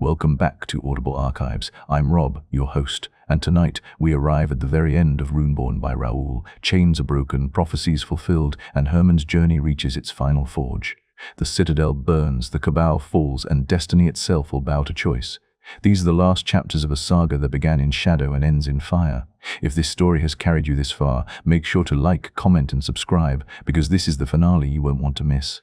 Welcome back to Audible Archives. I'm Rob, your host, and tonight we arrive at the very end of Runeborn by Raul. Chains are broken, prophecies fulfilled, and Herman's journey reaches its final forge. The Citadel burns, the Cabal falls, and destiny itself will bow to choice. These are the last chapters of a saga that began in shadow and ends in fire. If this story has carried you this far, make sure to like, comment, and subscribe, because this is the finale you won't want to miss.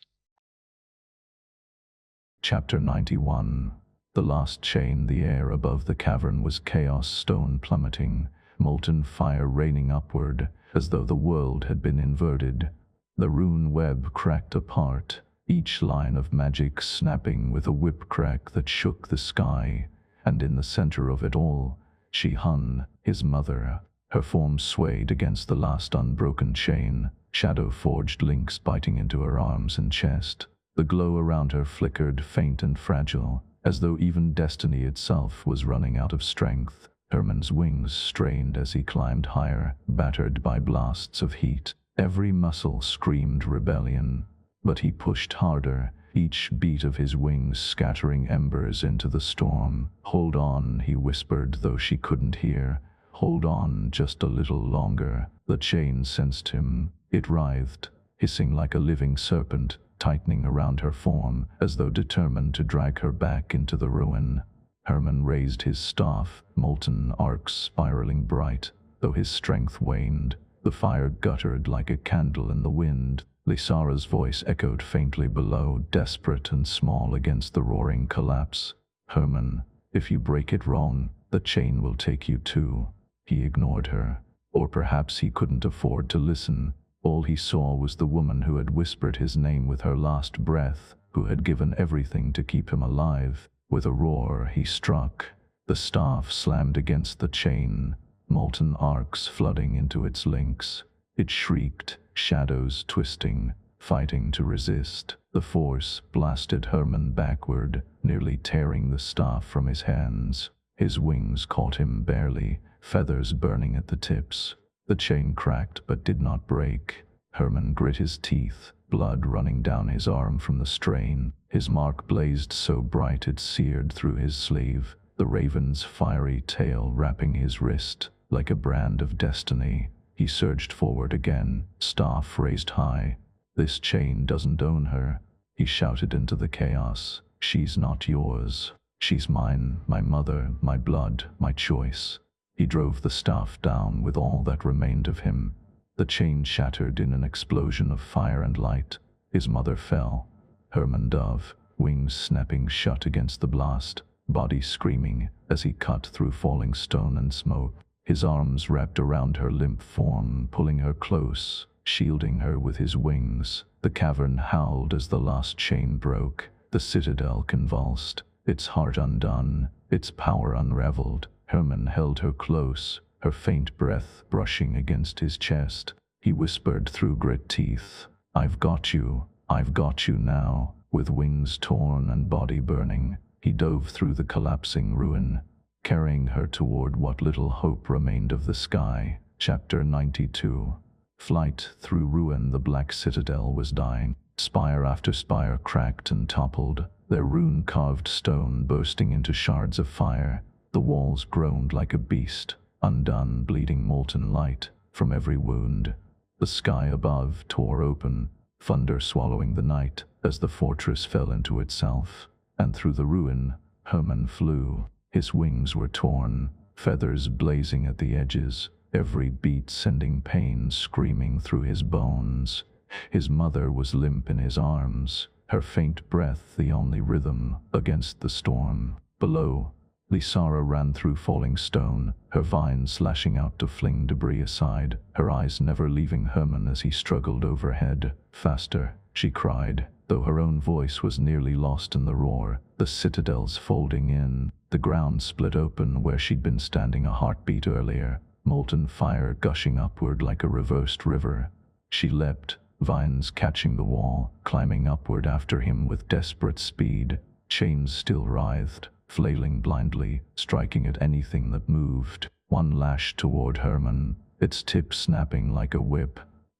Chapter 91. The last chain. The air above the cavern was chaos, stone plummeting, molten fire raining upward, as though the world had been inverted. The rune web cracked apart, each line of magic snapping with a whip crack that shook the sky, and in the center of it all, she hung, his mother. Her form swayed against the last unbroken chain, shadow-forged links biting into her arms and chest. The glow around her flickered, faint and fragile, as though even destiny itself was running out of strength. Herman's wings strained as he climbed higher, battered by blasts of heat. Every muscle screamed rebellion, but he pushed harder, each beat of his wings scattering embers into the storm. "Hold on," he whispered, though she couldn't hear. "Hold on just a little longer." The chain sensed him. It writhed, hissing like a living serpent, tightening around her form, as though determined to drag her back into the ruin. Herman raised his staff, molten arcs spiraling bright. Though his strength waned, the fire guttered like a candle in the wind. Lysara's voice echoed faintly below, desperate and small against the roaring collapse. "Herman, if you break it wrong, the chain will take you too." He ignored her. Or perhaps he couldn't afford to listen. All he saw was the woman who had whispered his name with her last breath, who had given everything to keep him alive. With a roar, he struck. The staff slammed against the chain, molten arcs flooding into its links. It shrieked, shadows twisting, fighting to resist. The force blasted Herman backward, nearly tearing the staff from his hands. His wings caught him barely, feathers burning at the tips. The chain cracked but did not break. Herman grit his teeth, blood running down his arm from the strain. His mark blazed so bright it seared through his sleeve, the raven's fiery tail wrapping his wrist like a brand of destiny. He surged forward again, staff raised high. "This chain doesn't own her," he shouted into the chaos. "She's not yours. She's mine, my mother, my blood, my choice." He drove the staff down with all that remained of him. The chain shattered in an explosion of fire and light. His mother fell. Herman dove, wings snapping shut against the blast, body screaming as he cut through falling stone and smoke. His arms wrapped around her limp form, pulling her close, shielding her with his wings. The cavern howled as the last chain broke. The Citadel convulsed, its heart undone, its power unraveled. Herman held her close, her faint breath brushing against his chest. He whispered through grit teeth, I've got you now." With wings torn and body burning, he dove through the collapsing ruin, carrying her toward what little hope remained of the sky. Chapter 92. Flight through ruin. The black citadel was dying. Spire after spire cracked and toppled, their rune-carved stone bursting into shards of fire. The walls groaned like a beast, undone, bleeding molten light from every wound. The sky above tore open, thunder swallowing the night as the fortress fell into itself. And through the ruin, Herman flew. His wings were torn, feathers blazing at the edges, every beat sending pain screaming through his bones. His mother was limp in his arms, her faint breath the only rhythm against the storm. Below, Lysara ran through falling stone, her vines slashing out to fling debris aside, her eyes never leaving Herman as he struggled overhead. "Faster," she cried, though her own voice was nearly lost in the roar. The citadel's folding in, the ground split open where she'd been standing a heartbeat earlier, molten fire gushing upward like a reversed river. She leapt, vines catching the wall, climbing upward after him with desperate speed. Chains still writhed, flailing blindly, striking at anything that moved. One lashed toward Herman, its tip snapping like a whip.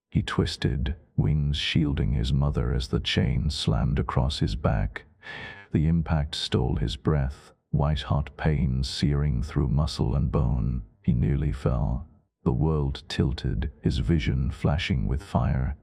He twisted, wings shielding his mother as the chain slammed across his back. The impact stole his breath, white-hot pain searing through muscle and bone. He nearly fell. The world tilted, his vision flashing with fire.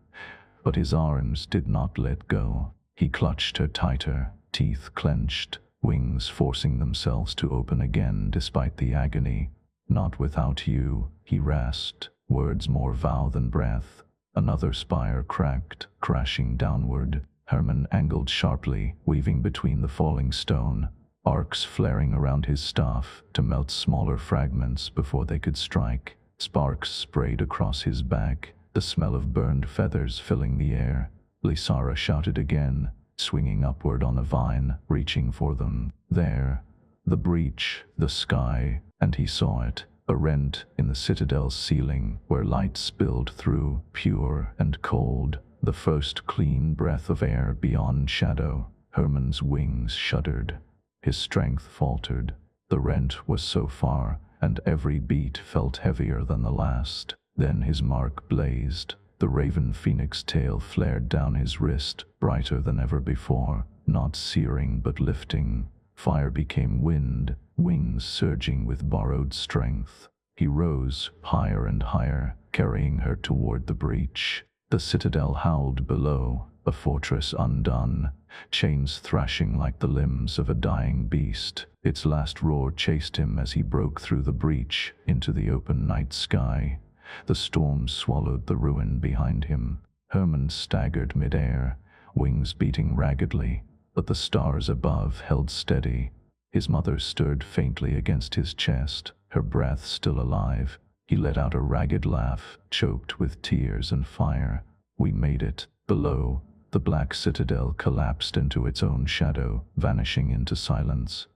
But his arms did not let go. He clutched her tighter, teeth clenched, wings forcing themselves to open again despite the agony. "Not without you," he rasped, words more vow than breath. Another spire cracked, crashing downward. Herman angled sharply, weaving between the falling stone, arcs flaring around his staff to melt smaller fragments before they could strike. Sparks sprayed across his back, the smell of burned feathers filling the air. Lysara shouted again, swinging upward on a vine, reaching for them. There, the breach, the sky, and he saw it, a rent in the Citadel's ceiling where light spilled through, pure and cold, the first clean breath of air beyond shadow. Herman's wings shuddered. His strength faltered. The rent was so far, and every beat felt heavier than the last. Then his mark blazed. The raven phoenix tail flared down his wrist, brighter than ever before, not searing but lifting. Fire became wind, wings surging with borrowed strength. He rose, higher and higher, carrying her toward the breach. The citadel howled below, a fortress undone, chains thrashing like the limbs of a dying beast. Its last roar chased him as he broke through the breach into the open night sky. The storm swallowed the ruin behind him. Herman staggered mid-air, wings beating raggedly, but the stars above held steady. His mother stirred faintly against his chest, her breath still alive. He let out a ragged laugh, choked with tears and fire. We made it. Below, the black citadel collapsed into its own shadow, vanishing into silence.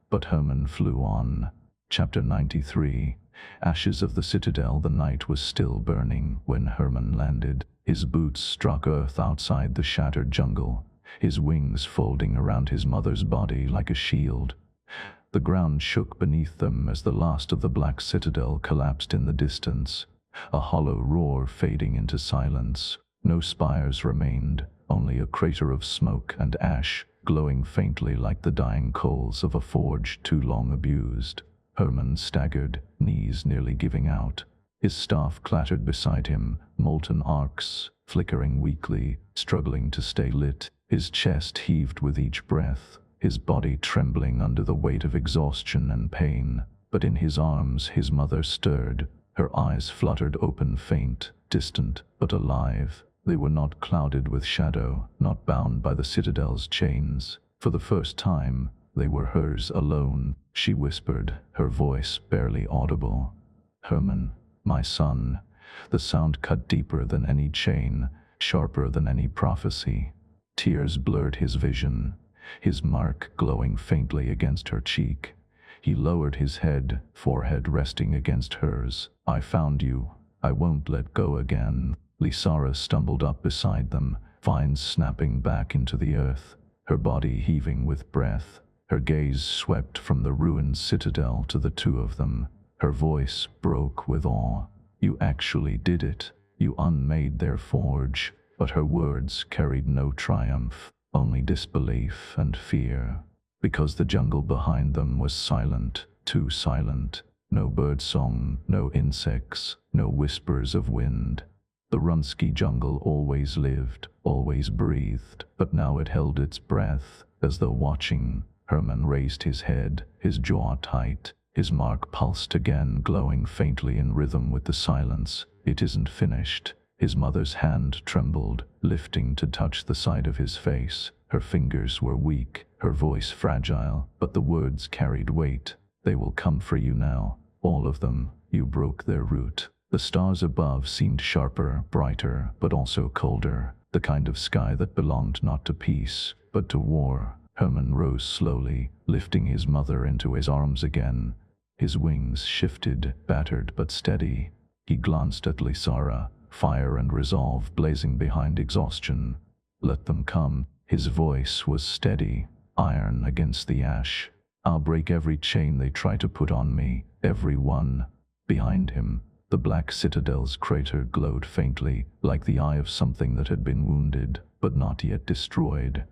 But Herman flew on. Chapter 93. Ashes of the citadel. The night was still burning when Herman landed. His boots struck earth outside the shattered jungle, his wings folding around his mother's body like a shield. The ground shook beneath them as the last of the black citadel collapsed in the distance, a hollow roar fading into silence. No spires remained, only a crater of smoke and ash, glowing faintly like the dying coals of a forge too long abused. Herman staggered, knees nearly giving out. His staff clattered beside him, molten arcs, flickering weakly, struggling to stay lit. His chest heaved with each breath, his body trembling under the weight of exhaustion and pain. But in his arms his mother stirred, her eyes fluttered open, faint, distant, but alive. They were not clouded with shadow, not bound by the citadel's chains. For the first time, they were hers alone. She whispered, her voice barely audible. "Herman, my son." The sound cut deeper than any chain, sharper than any prophecy. Tears blurred his vision, his mark glowing faintly against her cheek. He lowered his head, forehead resting against hers. "I found you. I won't let go again." Lysara stumbled up beside them, vines snapping back into the earth, her body heaving with breath. Her gaze swept from the ruined citadel to the two of them. Her voice broke with awe. "You actually did it. You unmade their forge." But her words carried no triumph, only disbelief and fear. Because the jungle behind them was silent, too silent. No birdsong, no insects, no whispers of wind. The Runeski jungle always lived, always breathed, but now it held its breath, as though watching. Herman raised his head, his jaw tight. His mark pulsed again, glowing faintly in rhythm with the silence. "It isn't finished." His mother's hand trembled, lifting to touch the side of his face. Her fingers were weak, her voice fragile, but the words carried weight. "They will come for you now, all of them. You broke their root." The stars above seemed sharper, brighter, but also colder, the kind of sky that belonged not to peace, but to war. Herman rose slowly, lifting his mother into his arms again. His wings shifted, battered but steady. He glanced at Lysara, fire and resolve blazing behind exhaustion. "Let them come." His voice was steady, iron against the ash. "I'll break every chain they try to put on me, every one." Behind him, the black citadel's crater glowed faintly, like the eye of something that had been wounded, but not yet destroyed.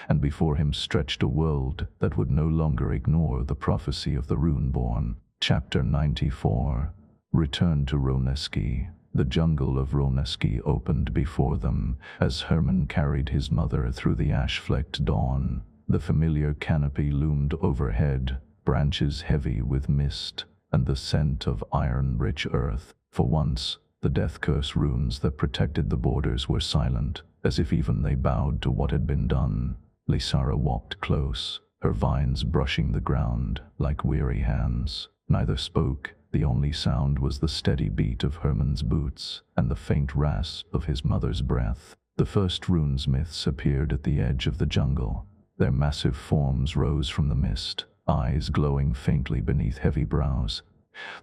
and before him stretched a world that would no longer ignore the prophecy of the Runeborn. Chapter 94. Return to Runeski. The jungle of Runeski opened before them as Herman carried his mother through the ash-flecked dawn. The familiar canopy loomed overhead, branches heavy with mist, and the scent of iron-rich earth. For once, the death curse runes that protected the borders were silent, as if even they bowed to what had been done. Lysara walked close, her vines brushing the ground like weary hands. Neither spoke. The only sound was the steady beat of Herman's boots and the faint rasp of his mother's breath. The first runesmiths appeared at the edge of the jungle. Their massive forms rose from the mist, eyes glowing faintly beneath heavy brows.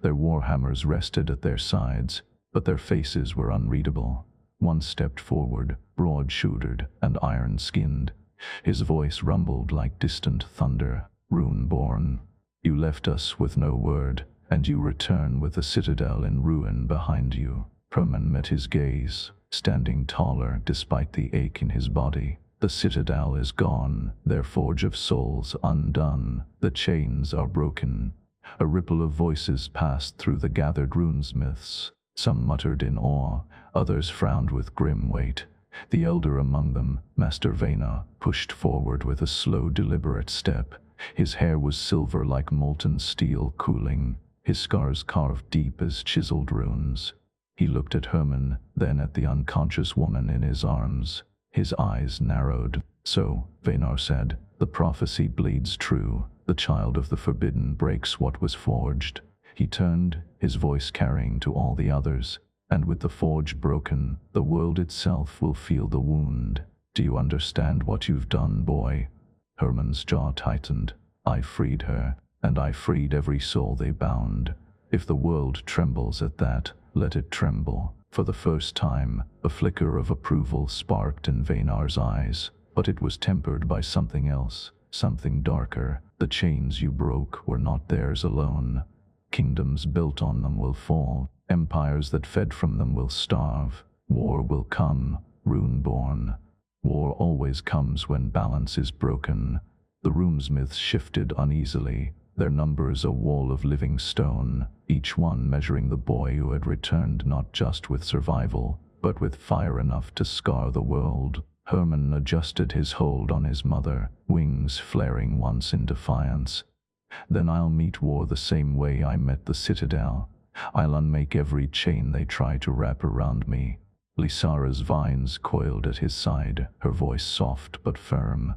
Their warhammers rested at their sides, but their faces were unreadable. One stepped forward, broad-shouldered and iron-skinned. His voice rumbled like distant thunder. "Runeborn, you left us with no word, and you return with the Citadel in ruin behind you." Herman met his gaze, standing taller despite the ache in his body. "The Citadel is gone, their forge of souls undone. The chains are broken." A ripple of voices passed through the gathered runesmiths. Some muttered in awe, others frowned with grim weight. The elder among them, Master Vena, pushed forward with a slow, deliberate step. His hair was silver like molten steel cooling, his scars carved deep as chiseled runes. He looked at Herman, then at the unconscious woman in his arms. His eyes narrowed. "So," Venar said, "the prophecy bleeds true. The child of the Forbidden breaks what was forged." He turned, his voice carrying to all the others. "And with the forge broken, the world itself will feel the wound. Do you understand what you've done, boy?" Herman's jaw tightened. "I freed her, and I freed every soul they bound. If the world trembles at that, let it tremble." For the first time, a flicker of approval sparked in Venar's eyes, but it was tempered by something else, something darker. "The chains you broke were not theirs alone. Kingdoms built on them will fall. Empires that fed from them will starve. War will come, Runeborn. War always comes when balance is broken." The runesmiths shifted uneasily, their numbers a wall of living stone, each one measuring the boy who had returned not just with survival, but with fire enough to scar the world. Herman adjusted his hold on his mother, wings flaring once in defiance. "Then I'll meet war the same way I met the Citadel. I'll unmake every chain they try to wrap around me." Lysara's vines coiled at his side, her voice soft but firm.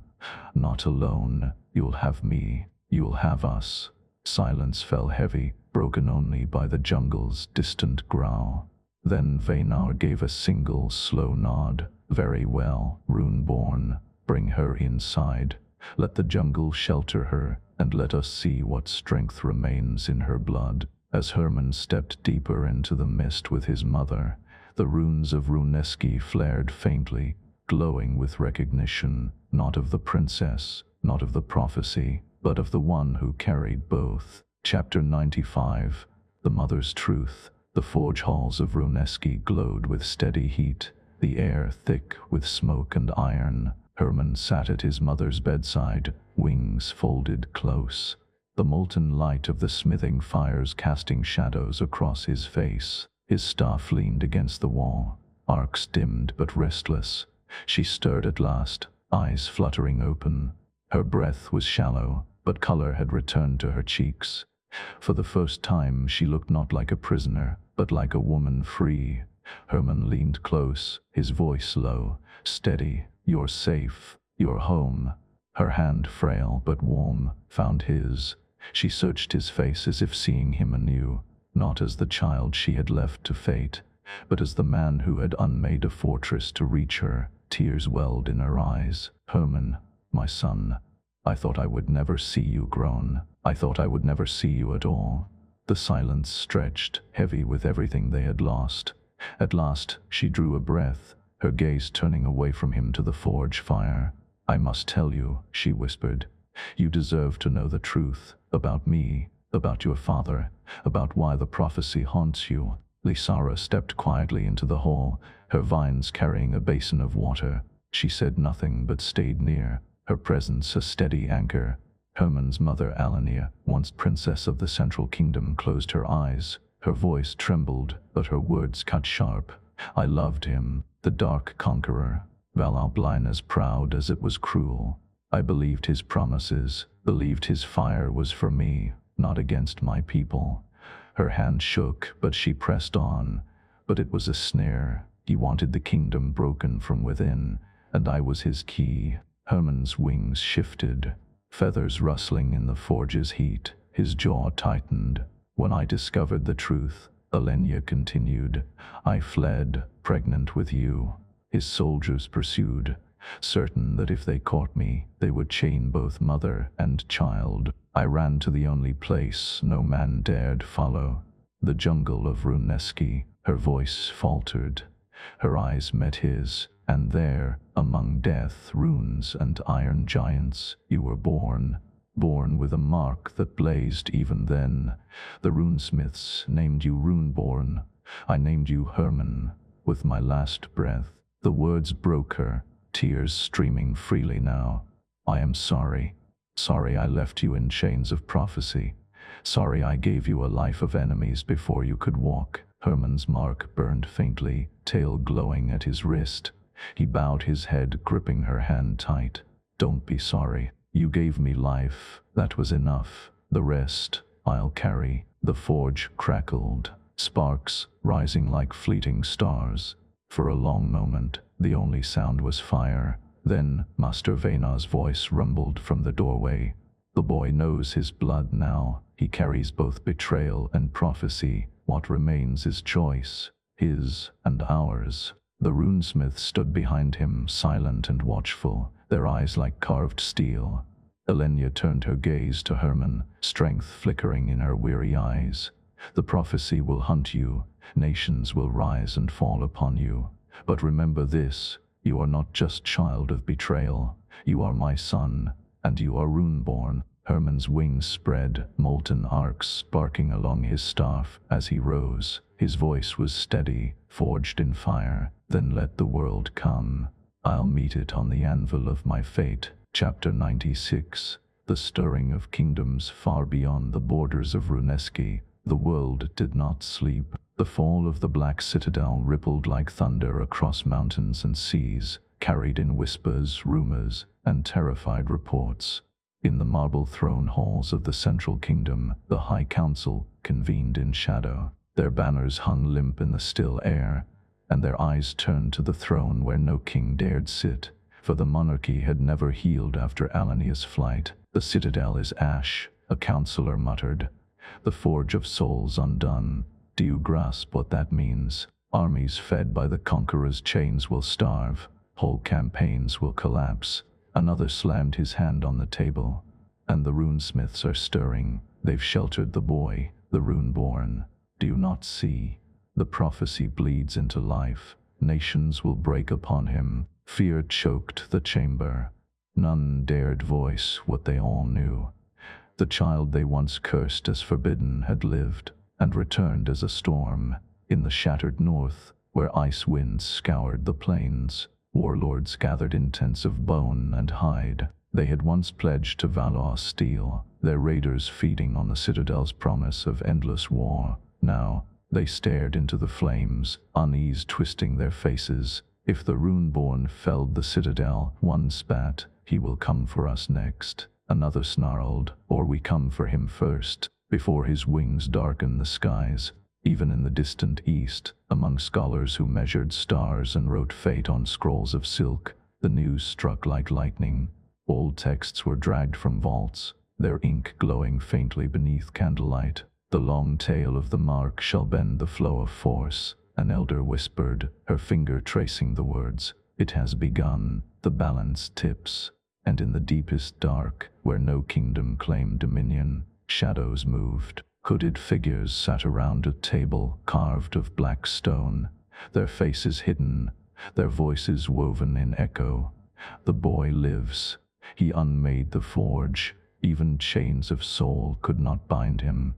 "Not alone. You'll have me. You'll have us." Silence fell heavy, broken only by the jungle's distant growl. Then Venar gave a single, slow nod. "Very well, Runeborn. Bring her inside. Let the jungle shelter her, and let us see what strength remains in her blood." As Herman stepped deeper into the mist with his mother, the runes of Runeski flared faintly, glowing with recognition, not of the princess, not of the prophecy, but of the one who carried both. Chapter 95. The Mother's Truth. The forge halls of Runeski glowed with steady heat, the air thick with smoke and iron. Herman sat at his mother's bedside, wings folded close, the molten light of the smithing fires casting shadows across his face. His staff leaned against the wall, arcs dimmed but restless. She stirred at last, eyes fluttering open. Her breath was shallow, but color had returned to her cheeks. For the first time she looked not like a prisoner, but like a woman free. Herman leaned close, his voice low, steady. "You're safe. You're home." Her hand, frail but warm, found his. She searched his face as if seeing him anew, not as the child she had left to fate, but as the man who had unmade a fortress to reach her. Tears welled in her eyes. "Herman, my son, I thought I would never see you grown. I thought I would never see you at all." The silence stretched, heavy with everything they had lost. At last she drew a breath, her gaze turning away from him to the forge fire. "I must tell you," she whispered. "You deserve to know the truth, about me, about your father, about why the prophecy haunts you." Lysara stepped quietly into the hall, her vines carrying a basin of water. She said nothing but stayed near, her presence a steady anchor. Herman's mother, Alania, once princess of the Central Kingdom, closed her eyes. Her voice trembled, but her words cut sharp. I loved him, the dark conqueror, Valal as proud as it was cruel. I believed his promises, believed his fire was for me, not against my people. Her hand shook, but she pressed on. But it was a snare. He wanted the kingdom broken from within, and I was his key. Herman's wings shifted, feathers rustling in the forge's heat. His jaw tightened. When I discovered the truth, Alenia continued, I fled, pregnant with you. His soldiers pursued, certain that if they caught me, they would chain both mother and child. I ran to the only place no man dared follow, the jungle of Runeski. Her voice faltered. Her eyes met his, and there, among death, runes, and iron giants, you were born. Born with a mark that blazed even then. The runesmiths named you Runeborn. I named you Herman, with my last breath. The words broke her, tears streaming freely now. I am sorry. Sorry I left you in chains of prophecy. Sorry I gave you a life of enemies before you could walk. Herman's mark burned faintly, tail glowing at his wrist. He bowed his head, gripping her hand tight. Don't be sorry. You gave me life. That was enough. The rest I'll carry. The forge crackled, sparks rising like fleeting stars. For a long moment, the only sound was fire. Then Master Vena's voice rumbled from the doorway. The boy knows his blood now. He carries both betrayal and prophecy. What remains is choice, his and ours. The runesmith stood behind him, silent and watchful, their eyes like carved steel. Alenia turned her gaze to Herman, strength flickering in her weary eyes. The prophecy will hunt you. Nations will rise and fall upon you. But remember this, you are not just child of betrayal. You are my son, and you are Runeborn. Herman's wings spread, molten arcs sparking along his staff as he rose. His voice was steady, forged in fire. Then let the world come. I'll meet it on the anvil of my fate. Chapter 96. The stirring of kingdoms far beyond the borders of Runeski. The world did not sleep. The fall of the Black Citadel rippled like thunder across mountains and seas, carried in whispers, rumors, and terrified reports. In the marble throne halls of the Central Kingdom, the High Council convened in shadow. Their banners hung limp in the still air, and their eyes turned to the throne where no king dared sit, for the monarchy had never healed after Alania's flight. The Citadel is ash, a councillor muttered. The forge of souls undone. Do you grasp what that means? Armies fed by the conqueror's chains will starve. Whole campaigns will collapse. Another slammed his hand on the table. And the runesmiths are stirring. They've sheltered the boy, the Runeborn. Do you not see? The prophecy bleeds into life. Nations will break upon him. Fear choked the chamber. None dared voice what they all knew. The child they once cursed as forbidden had lived, and returned as a storm. In the shattered north, where ice winds scoured the plains, warlords gathered in tents of bone and hide. They had once pledged to Valor's steel, their raiders feeding on the Citadel's promise of endless war. Now, they stared into the flames, unease twisting their faces. If the Runeborn felled the Citadel, one spat, he will come for us next. Another snarled, or we come for him first. Before his wings darkened the skies, even in the distant east, among scholars who measured stars and wrote fate on scrolls of silk, the news struck like lightning. Old texts were dragged from vaults, their ink glowing faintly beneath candlelight. The long tail of the mark shall bend the flow of force, an elder whispered, her finger tracing the words. It has begun. The balance tips, and in the deepest dark, where no kingdom claimed dominion, shadows moved. Hooded figures sat around a table carved of black stone, their faces hidden, their voices woven in echo. The boy lives. He unmade the forge. Even chains of soul could not bind him.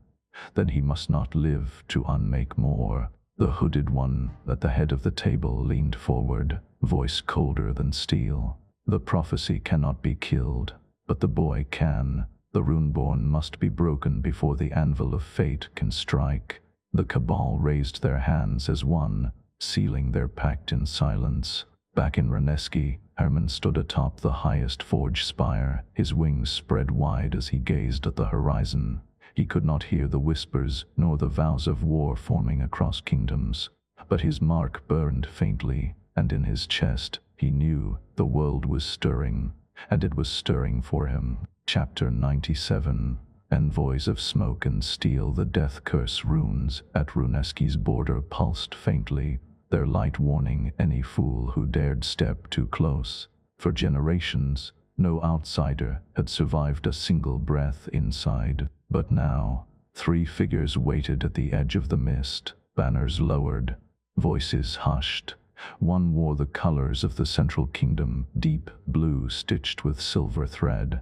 Then he must not live to unmake more. The hooded one at the head of the table leaned forward, voice colder than steel. The prophecy cannot be killed, but the boy can. The Runeborn must be broken before the anvil of fate can strike. The Cabal raised their hands as one, sealing their pact in silence. Back in Runeski, Herman stood atop the highest forge spire, his wings spread wide as he gazed at the horizon. He could not hear the whispers nor the vows of war forming across kingdoms, but his mark burned faintly, and in his chest he knew the world was stirring, and it was stirring for him. Chapter 97. Envoys of smoke and steel. The death curse runes at Runeski's border pulsed faintly, their light warning any fool who dared step too close. For generations, no outsider had survived a single breath inside, but now 3 figures waited at the edge of the mist, banners lowered, voices hushed. One wore the colors of the Central Kingdom, deep blue stitched with silver thread,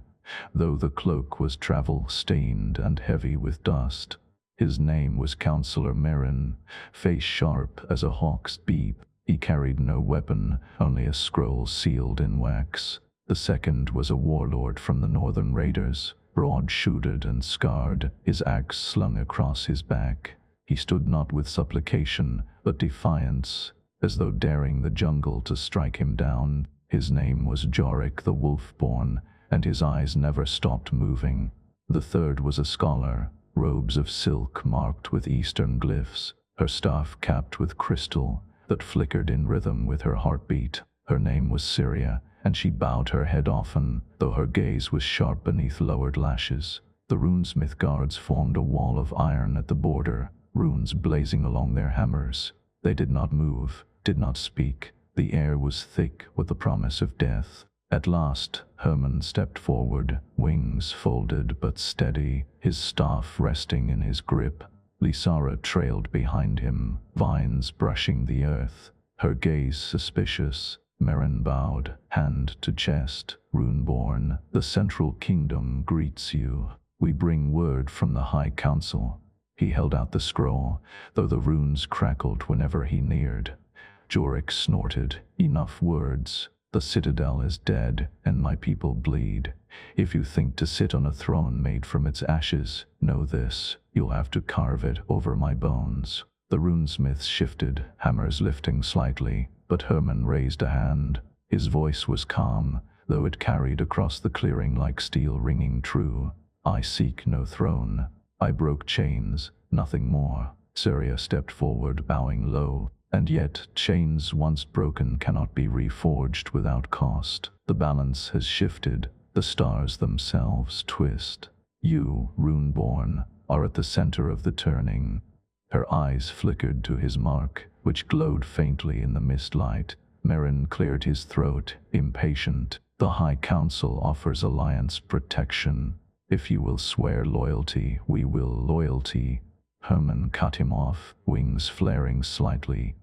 though the cloak was travel-stained and heavy with dust. His name was Counselor Merrin, face sharp as a hawk's beak. He carried no weapon, only a scroll sealed in wax. The second was a warlord from the Northern Raiders, broad-shouldered and scarred, his axe slung across his back. He stood not with supplication, but defiance, as though daring the jungle to strike him down. His name was Jorik the Wolfborn, and his eyes never stopped moving. The third was a scholar, robes of silk marked with Eastern glyphs, her staff capped with crystal that flickered in rhythm with her heartbeat. Her name was Syria, and she bowed her head often, though her gaze was sharp beneath lowered lashes. The runesmith guards formed a wall of iron at the border, runes blazing along their hammers. They did not move, did not speak. The air was thick with the promise of death. At last, Herman stepped forward, wings folded but steady, his staff resting in his grip. Lysara trailed behind him, vines brushing the earth, her gaze suspicious. Merrin bowed, hand to chest. Runeborn, the Central Kingdom greets you. We bring word from the High Council. He held out the scroll, though the runes crackled whenever he neared. Jorik snorted. Enough words. The Citadel is dead, and my people bleed. If you think to sit on a throne made from its ashes, know this, you'll have to carve it over my bones. The runesmiths shifted, hammers lifting slightly, but Herman raised a hand. His voice was calm, though it carried across the clearing like steel ringing true. I seek no throne. I broke chains, nothing more. Syria stepped forward, bowing low. And yet, chains once broken cannot be reforged without cost. The balance has shifted, the stars themselves twist. You, Runeborn, are at the center of the turning. Her eyes flickered to his mark, which glowed faintly in the mist light. Merrin cleared his throat, impatient. The High Council offers alliance protection. If you will swear loyalty, we will loyalty. Herman cut him off, wings flaring slightly.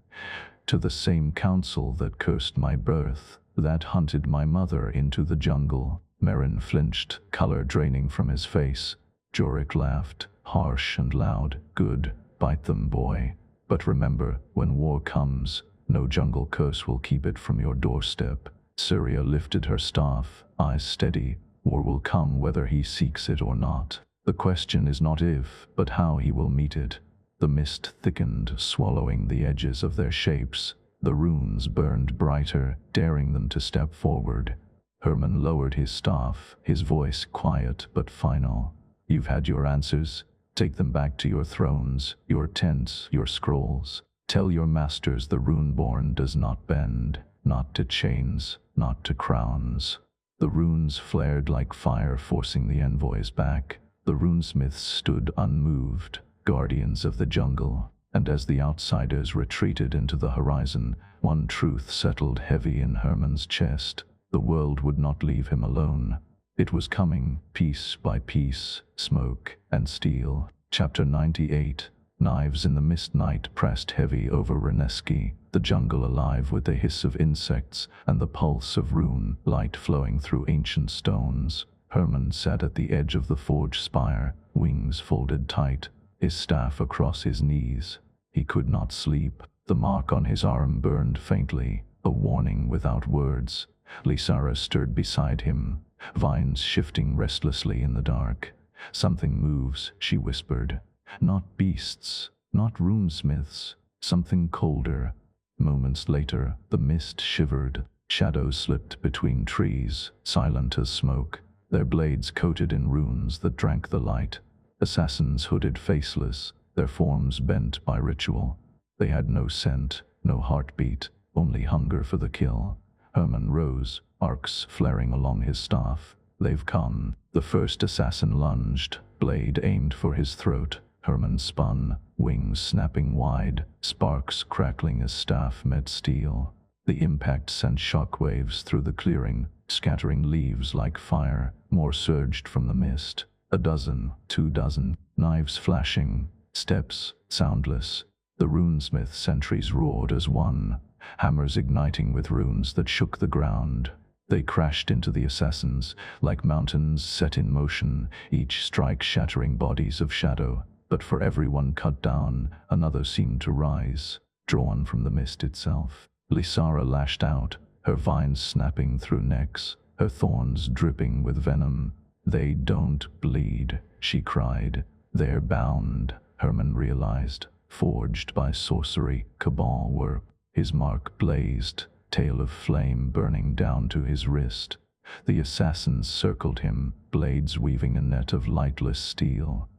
To the same council that cursed my birth, that hunted my mother into the jungle. Merrin flinched, color draining from his face. Jorik laughed, harsh and loud. Good, bite them, boy. But remember, when war comes, no jungle curse will keep it from your doorstep. Syria lifted her staff, eyes steady. War will come whether he seeks it or not. The question is not if, but how he will meet it. The mist thickened, swallowing the edges of their shapes. The runes burned brighter, daring them to step forward. Herman lowered his staff, his voice quiet but final. You've had your answers. Take them back to your thrones, your tents, your scrolls. Tell your masters the Runeborn does not bend, not to chains, not to crowns. The runes flared like fire, forcing the envoys back. The runesmiths stood unmoved, guardians of the jungle, and as the outsiders retreated into the horizon, one truth settled heavy in Herman's chest. The world would not leave him alone. It was coming, piece by piece, smoke and steel. Chapter 98. Knives in the mist. Night pressed heavy over Runeski, the jungle alive with the hiss of insects and the pulse of rune light flowing through ancient stones. Herman sat at the edge of the forge spire, wings folded tight, his staff across his knees. He could not sleep. The mark on his arm burned faintly, a warning without words. Lysara stirred beside him, vines shifting restlessly in the dark. "Something moves," she whispered. "Not beasts, not runesmiths, something colder." Moments later, the mist shivered. Shadows slipped between trees, silent as smoke, their blades coated in runes that drank the light. Assassins hooded faceless, their forms bent by ritual. They had no scent, no heartbeat, only hunger for the kill. Herman rose, arcs flaring along his staff. "They've come." The first assassin lunged, blade aimed for his throat. Herman spun, wings snapping wide, sparks crackling as staff met steel. The impact sent shockwaves through the clearing, scattering leaves like fire. More surged from the mist. 12, knives flashing, steps soundless. The runesmith sentries roared as one, hammers igniting with runes that shook the ground. They crashed into the assassins, like mountains set in motion, each strike shattering bodies of shadow. But for every one cut down, another seemed to rise, drawn from the mist itself. Lysara lashed out, her vines snapping through necks, her thorns dripping with venom. "They don't bleed," she cried. "They're bound," Herman realized. Forged by sorcery, Cabal work. His mark blazed, tail of flame burning down to his wrist. The assassins circled him, blades weaving a net of lightless steel.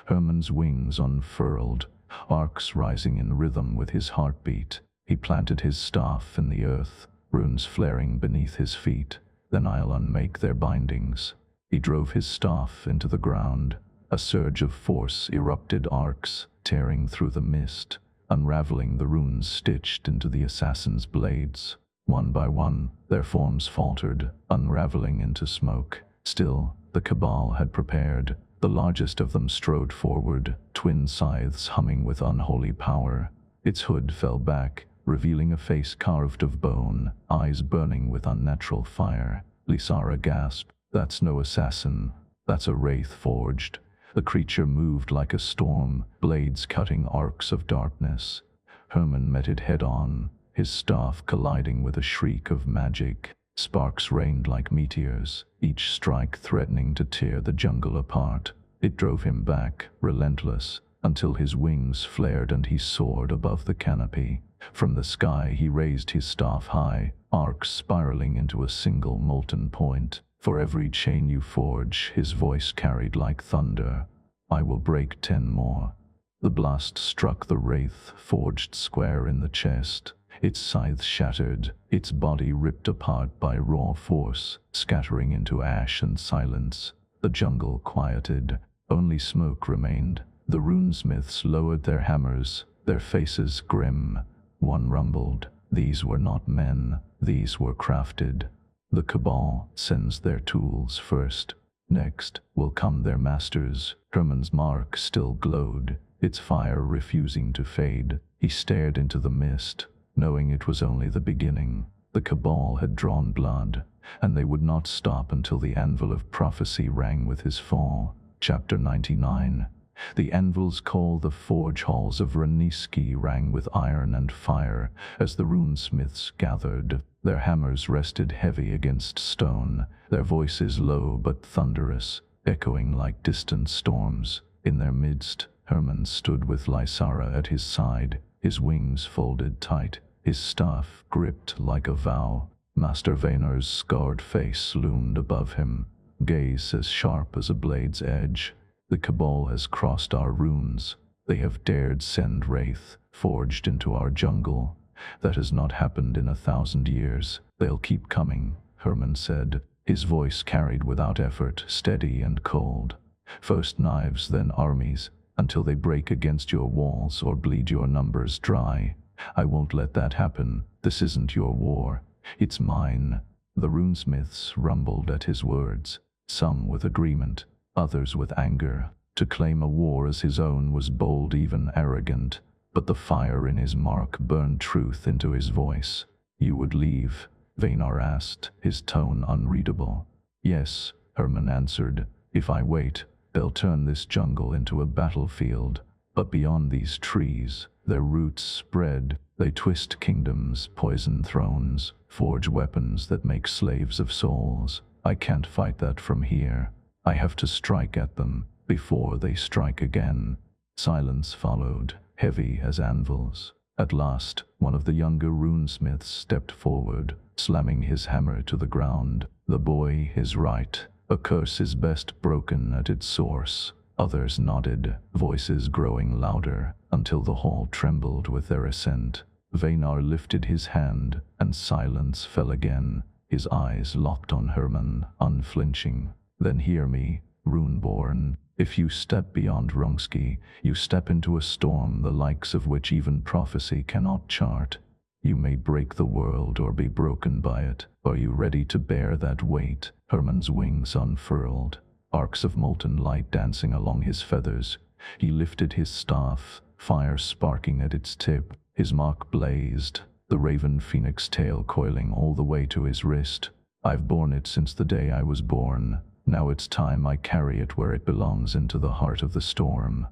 Herman's wings unfurled, arcs rising in rhythm with his heartbeat. He planted his staff in the earth, runes flaring beneath his feet. "Then I'll unmake their bindings." He drove his staff into the ground. A surge of force erupted, arcs tearing through the mist, unraveling the runes stitched into the assassins' blades. One by one, their forms faltered, unraveling into smoke. Still, the Cabal had prepared. The largest of them strode forward, twin scythes humming with unholy power. Its hood fell back, revealing a face carved of bone, eyes burning with unnatural fire. Lysara gasped. "That's no assassin. That's a wraith forged." The creature moved like a storm, blades cutting arcs of darkness. Herman met it head-on, his staff colliding with a shriek of magic. Sparks rained like meteors, each strike threatening to tear the jungle apart. It drove him back, relentless, until his wings flared and he soared above the canopy. From the sky he raised his staff high, arcs spiraling into a single molten point. "For every chain you forge," his voice carried like thunder, "I will break 10 more." The blast struck the wraith, forged square in the chest. Its scythe shattered, its body ripped apart by raw force, scattering into ash and silence. The jungle quieted. Only smoke remained. The runesmiths lowered their hammers, their faces grim. One rumbled. These were not men, these were crafted. The Cabal sends their tools first. Next will come their masters. Herman's mark still glowed, its fire refusing to fade. He stared into the mist, knowing it was only the beginning. The Cabal had drawn blood, and they would not stop until the anvil of prophecy rang with his fall. Chapter 99. The anvil's call, the forge halls of Runeski rang with iron and fire as the runesmiths gathered. Their hammers rested heavy against stone, their voices low but thunderous, echoing like distant storms. In their midst, Herman stood with Lysara at his side, his wings folded tight, his staff gripped like a vow. Master Vaynar's scarred face loomed above him, gaze as sharp as a blade's edge. "The Cabal has crossed our runes. They have dared send wraith, forged into our jungle. That has not happened in 1,000 years. They'll keep coming," Herman said. His voice carried without effort, steady and cold. "First knives, then armies, until they break against your walls or bleed your numbers dry. I won't let that happen. This isn't your war. It's mine." The runesmiths rumbled at his words, some with agreement, others with anger. To claim a war as his own was bold, even arrogant, but the fire in his mark burned truth into his voice. "You would leave?" Vaynar asked, his tone unreadable. "Yes," Herman answered. "If I wait, they'll turn this jungle into a battlefield. But beyond these trees, their roots spread. They twist kingdoms, poison thrones, forge weapons that make slaves of souls. I can't fight that from here. I have to strike at them before they strike again. Silence followed, heavy as anvils. At last, one of the younger runesmiths stepped forward, slamming his hammer to the ground. The boy is right. A curse is best broken at its source. Others nodded, voices growing louder, until the hall trembled with their assent. Vaynar lifted his hand, and silence fell again. His eyes locked on Herman, unflinching. Then hear me, Runeborn. If you step beyond Runeski, you step into a storm the likes of which even prophecy cannot chart. You may break the world or be broken by it. Are you ready to bear that weight? Herman's wings unfurled, arcs of molten light dancing along his feathers. He lifted his staff, fire sparking at its tip. His mark blazed, the raven phoenix tail coiling all the way to his wrist. I've borne it since the day I was born. Now it's time I carry it where it belongs, into the heart of the storm.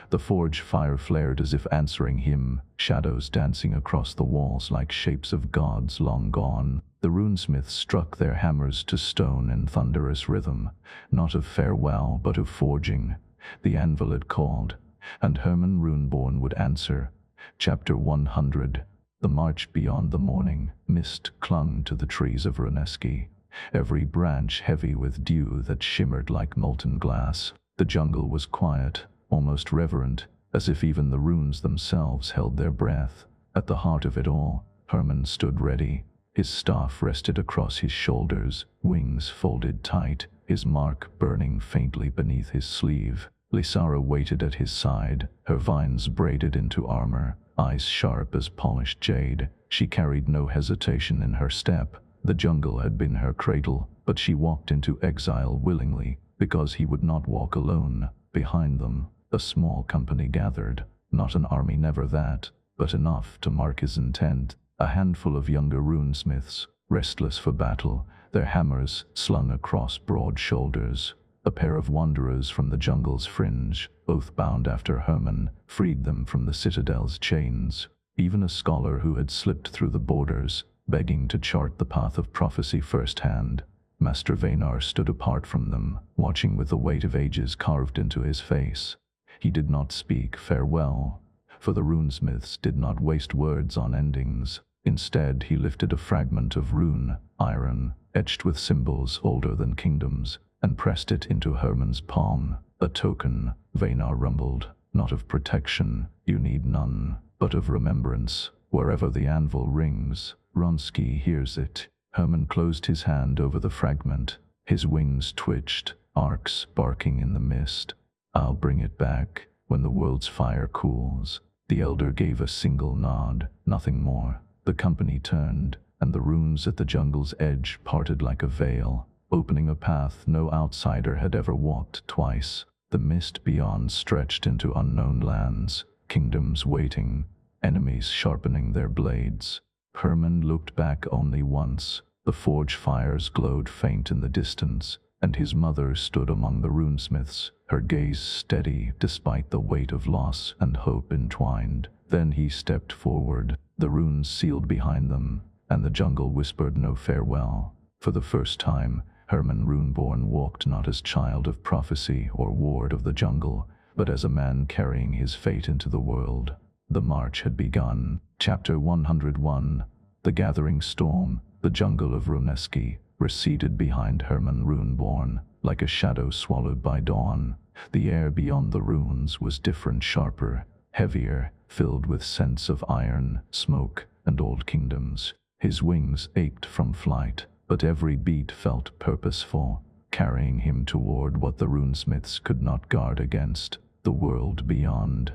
The forge fire flared as if answering him, shadows dancing across the walls like shapes of gods long gone. The runesmiths struck their hammers to stone in thunderous rhythm, not of farewell but of forging. The Anvil had called, and Herman Runeborn would answer. Chapter 100. The march beyond the morning. Mist clung to the trees of Runeski, every branch heavy with dew that shimmered like molten glass. The jungle was quiet, almost reverent, as if even the runes themselves held their breath. At the heart of it all, Herman stood ready. His staff rested across his shoulders, wings folded tight, his mark burning faintly beneath his sleeve. Lysara waited at his side, her vines braided into armor, eyes sharp as polished jade. She carried no hesitation in her step. The jungle had been her cradle, but she walked into exile willingly, because he would not walk alone. Behind them, a small company gathered, not an army, never that, but enough to mark his intent. A handful of younger runesmiths, restless for battle, their hammers slung across broad shoulders. A pair of wanderers from the jungle's fringe, both bound after Herman, freed them from the Citadel's chains. Even a scholar who had slipped through the borders, begging to chart the path of prophecy firsthand. Master Vaynar stood apart from them, watching with the weight of ages carved into his face. He did not speak farewell, for the runesmiths did not waste words on endings. Instead, he lifted a fragment of rune, iron, etched with symbols older than kingdoms, and pressed it into Herman's palm. A token, Vaynar rumbled, not of protection, you need none, but of remembrance. Wherever the anvil rings, Runeski hears it. Herman closed his hand over the fragment. His wings twitched, arcs barking in the mist. I'll bring it back when the world's fire cools. The elder gave a single nod, nothing more. The company turned, and the runes at the jungle's edge parted like a veil, opening a path no outsider had ever walked twice. The mist beyond stretched into unknown lands, kingdoms waiting, enemies sharpening their blades. Herman looked back only once. The forge fires glowed faint in the distance, and his mother stood among the runesmiths, her gaze steady despite the weight of loss and hope entwined. Then he stepped forward, the runes sealed behind them, and the jungle whispered no farewell. For the first time, Herman Runeborn walked not as child of prophecy or ward of the jungle, but as a man carrying his fate into the world. The march had begun. Chapter 101. The gathering storm, the jungle of Runeski, receded behind Herman Runeborn, like a shadow swallowed by dawn. The air beyond the runes was different, sharper, heavier, filled with scents of iron, smoke, and old kingdoms. His wings ached from flight, but every beat felt purposeful, carrying him toward what the runesmiths could not guard against, the world beyond.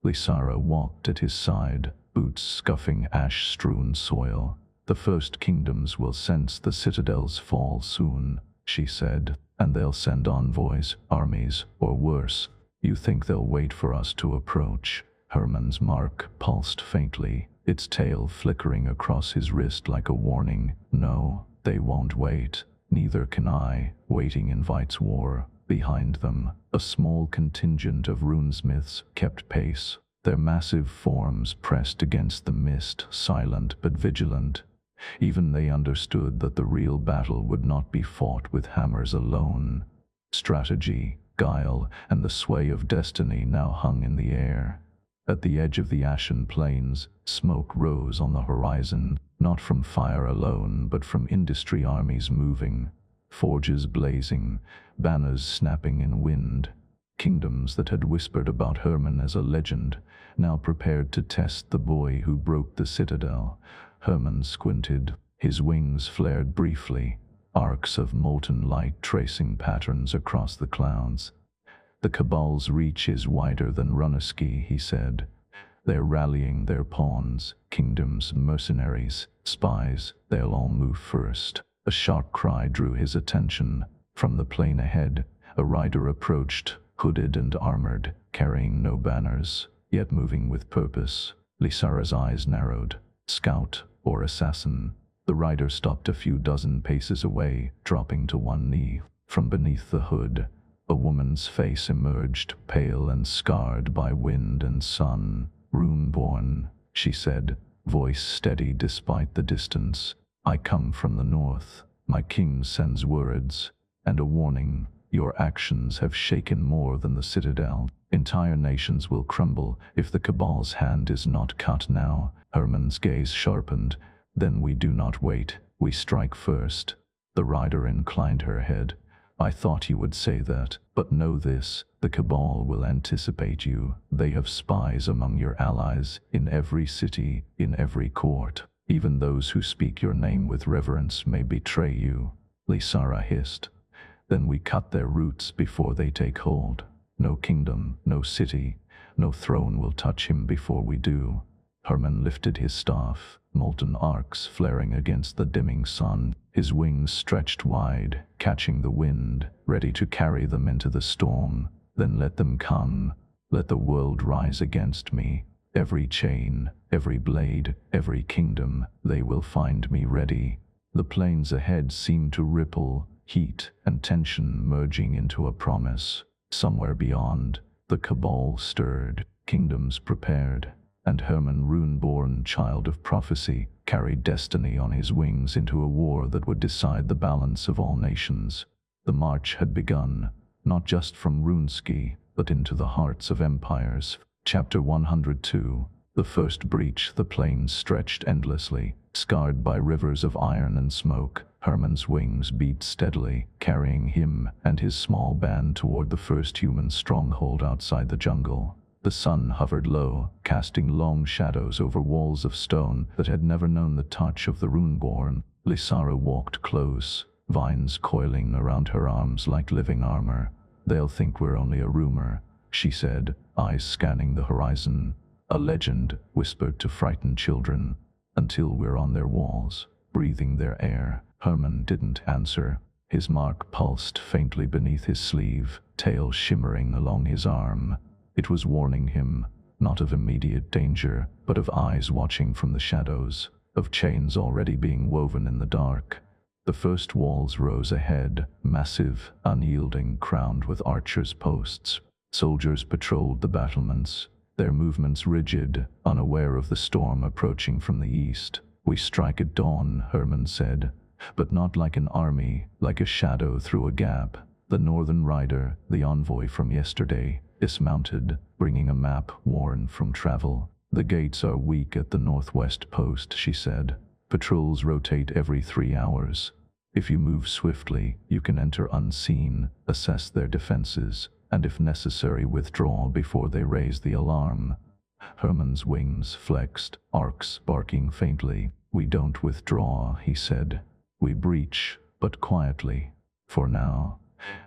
Lysara walked at his side, boots scuffing ash-strewn soil. The first kingdoms will sense the Citadel's fall soon, she said, and they'll send envoys, armies, or worse. You think they'll wait for us to approach? Herman's mark pulsed faintly, its tail flickering across his wrist like a warning. No, they won't wait. Neither can I. Waiting invites war. Behind them, a small contingent of runesmiths kept pace, their massive forms pressed against the mist, silent but vigilant. Even they understood that the real battle would not be fought with hammers alone. Strategy, guile, and the sway of destiny now hung in the air. At the edge of the ashen plains, smoke rose on the horizon, not from fire alone, but from industry armies moving, forges blazing, banners snapping in wind. Kingdoms that had whispered about Herman as a legend now prepared to test the boy who broke the Citadel. Herman squinted. His wings flared briefly, arcs of molten light tracing patterns across the clouds. "The Cabal's reach is wider than Runeski," he said. "They're rallying their pawns, kingdoms, mercenaries, spies. They'll all move first." A sharp cry drew his attention. From the plain ahead, a rider approached, hooded and armored, carrying no banners, yet moving with purpose. Lysara's eyes narrowed. Scout or assassin? The rider stopped a few dozen paces away, dropping to one knee. From beneath the hood, a woman's face emerged, pale and scarred by wind and sun. "Runeborn," she said, voice steady despite the distance. "I come from the north. My king sends words, and a warning. Your actions have shaken more than the Citadel. Entire nations will crumble if the Cabal's hand is not cut now." Herman's gaze sharpened. "Then we do not wait. We strike first." The rider inclined her head. "I thought you would say that, but know this, the Cabal will anticipate you. They have spies among your allies, in every city, in every court. Even those who speak your name with reverence may betray you." Lysara hissed. "Then we cut their roots before they take hold. No kingdom, no city, no throne will touch him before we do." Herman lifted his staff, molten arcs flaring against the dimming sun. His wings stretched wide, catching the wind, ready to carry them into the storm. "Then let them come. Let the world rise against me. Every chain, every blade, every kingdom, they will find me ready." The plains ahead seemed to ripple, heat and tension merging into a promise. Somewhere beyond, the Cabal stirred, kingdoms prepared, and Herman, Runeborn, child of prophecy, carried destiny on his wings into a war that would decide the balance of all nations. The march had begun, not just from Runeski, but into the hearts of empires. Chapter 102. The first breach. The plains stretched endlessly, scarred by rivers of iron and smoke. Herman's wings beat steadily, carrying him and his small band toward the first human stronghold outside the jungle. The sun hovered low, casting long shadows over walls of stone that had never known the touch of the Runeborn. Lysara walked close, vines coiling around her arms like living armor. "They'll think we're only a rumor," she said, eyes scanning the horizon. "A legend whispered to frighten children, until we're on their walls, breathing their air." Herman didn't answer. His mark pulsed faintly beneath his sleeve, tail shimmering along his arm. It was warning him, not of immediate danger, but of eyes watching from the shadows, of chains already being woven in the dark. The first walls rose ahead, massive, unyielding, crowned with archers' posts. Soldiers patrolled the battlements, their movements rigid, unaware of the storm approaching from the east. "We strike at dawn," Herman said, "but not like an army, like a shadow through a gap." The northern rider, the envoy from yesterday, dismounted, bringing a map worn from travel. "The gates are weak at the northwest post," she said. "Patrols rotate every 3 hours. If you move swiftly, you can enter unseen, assess their defenses, and if necessary withdraw before they raise the alarm." Herman's wings flexed, arcs barking faintly. "We don't withdraw," he said. "We breach, but quietly. For now."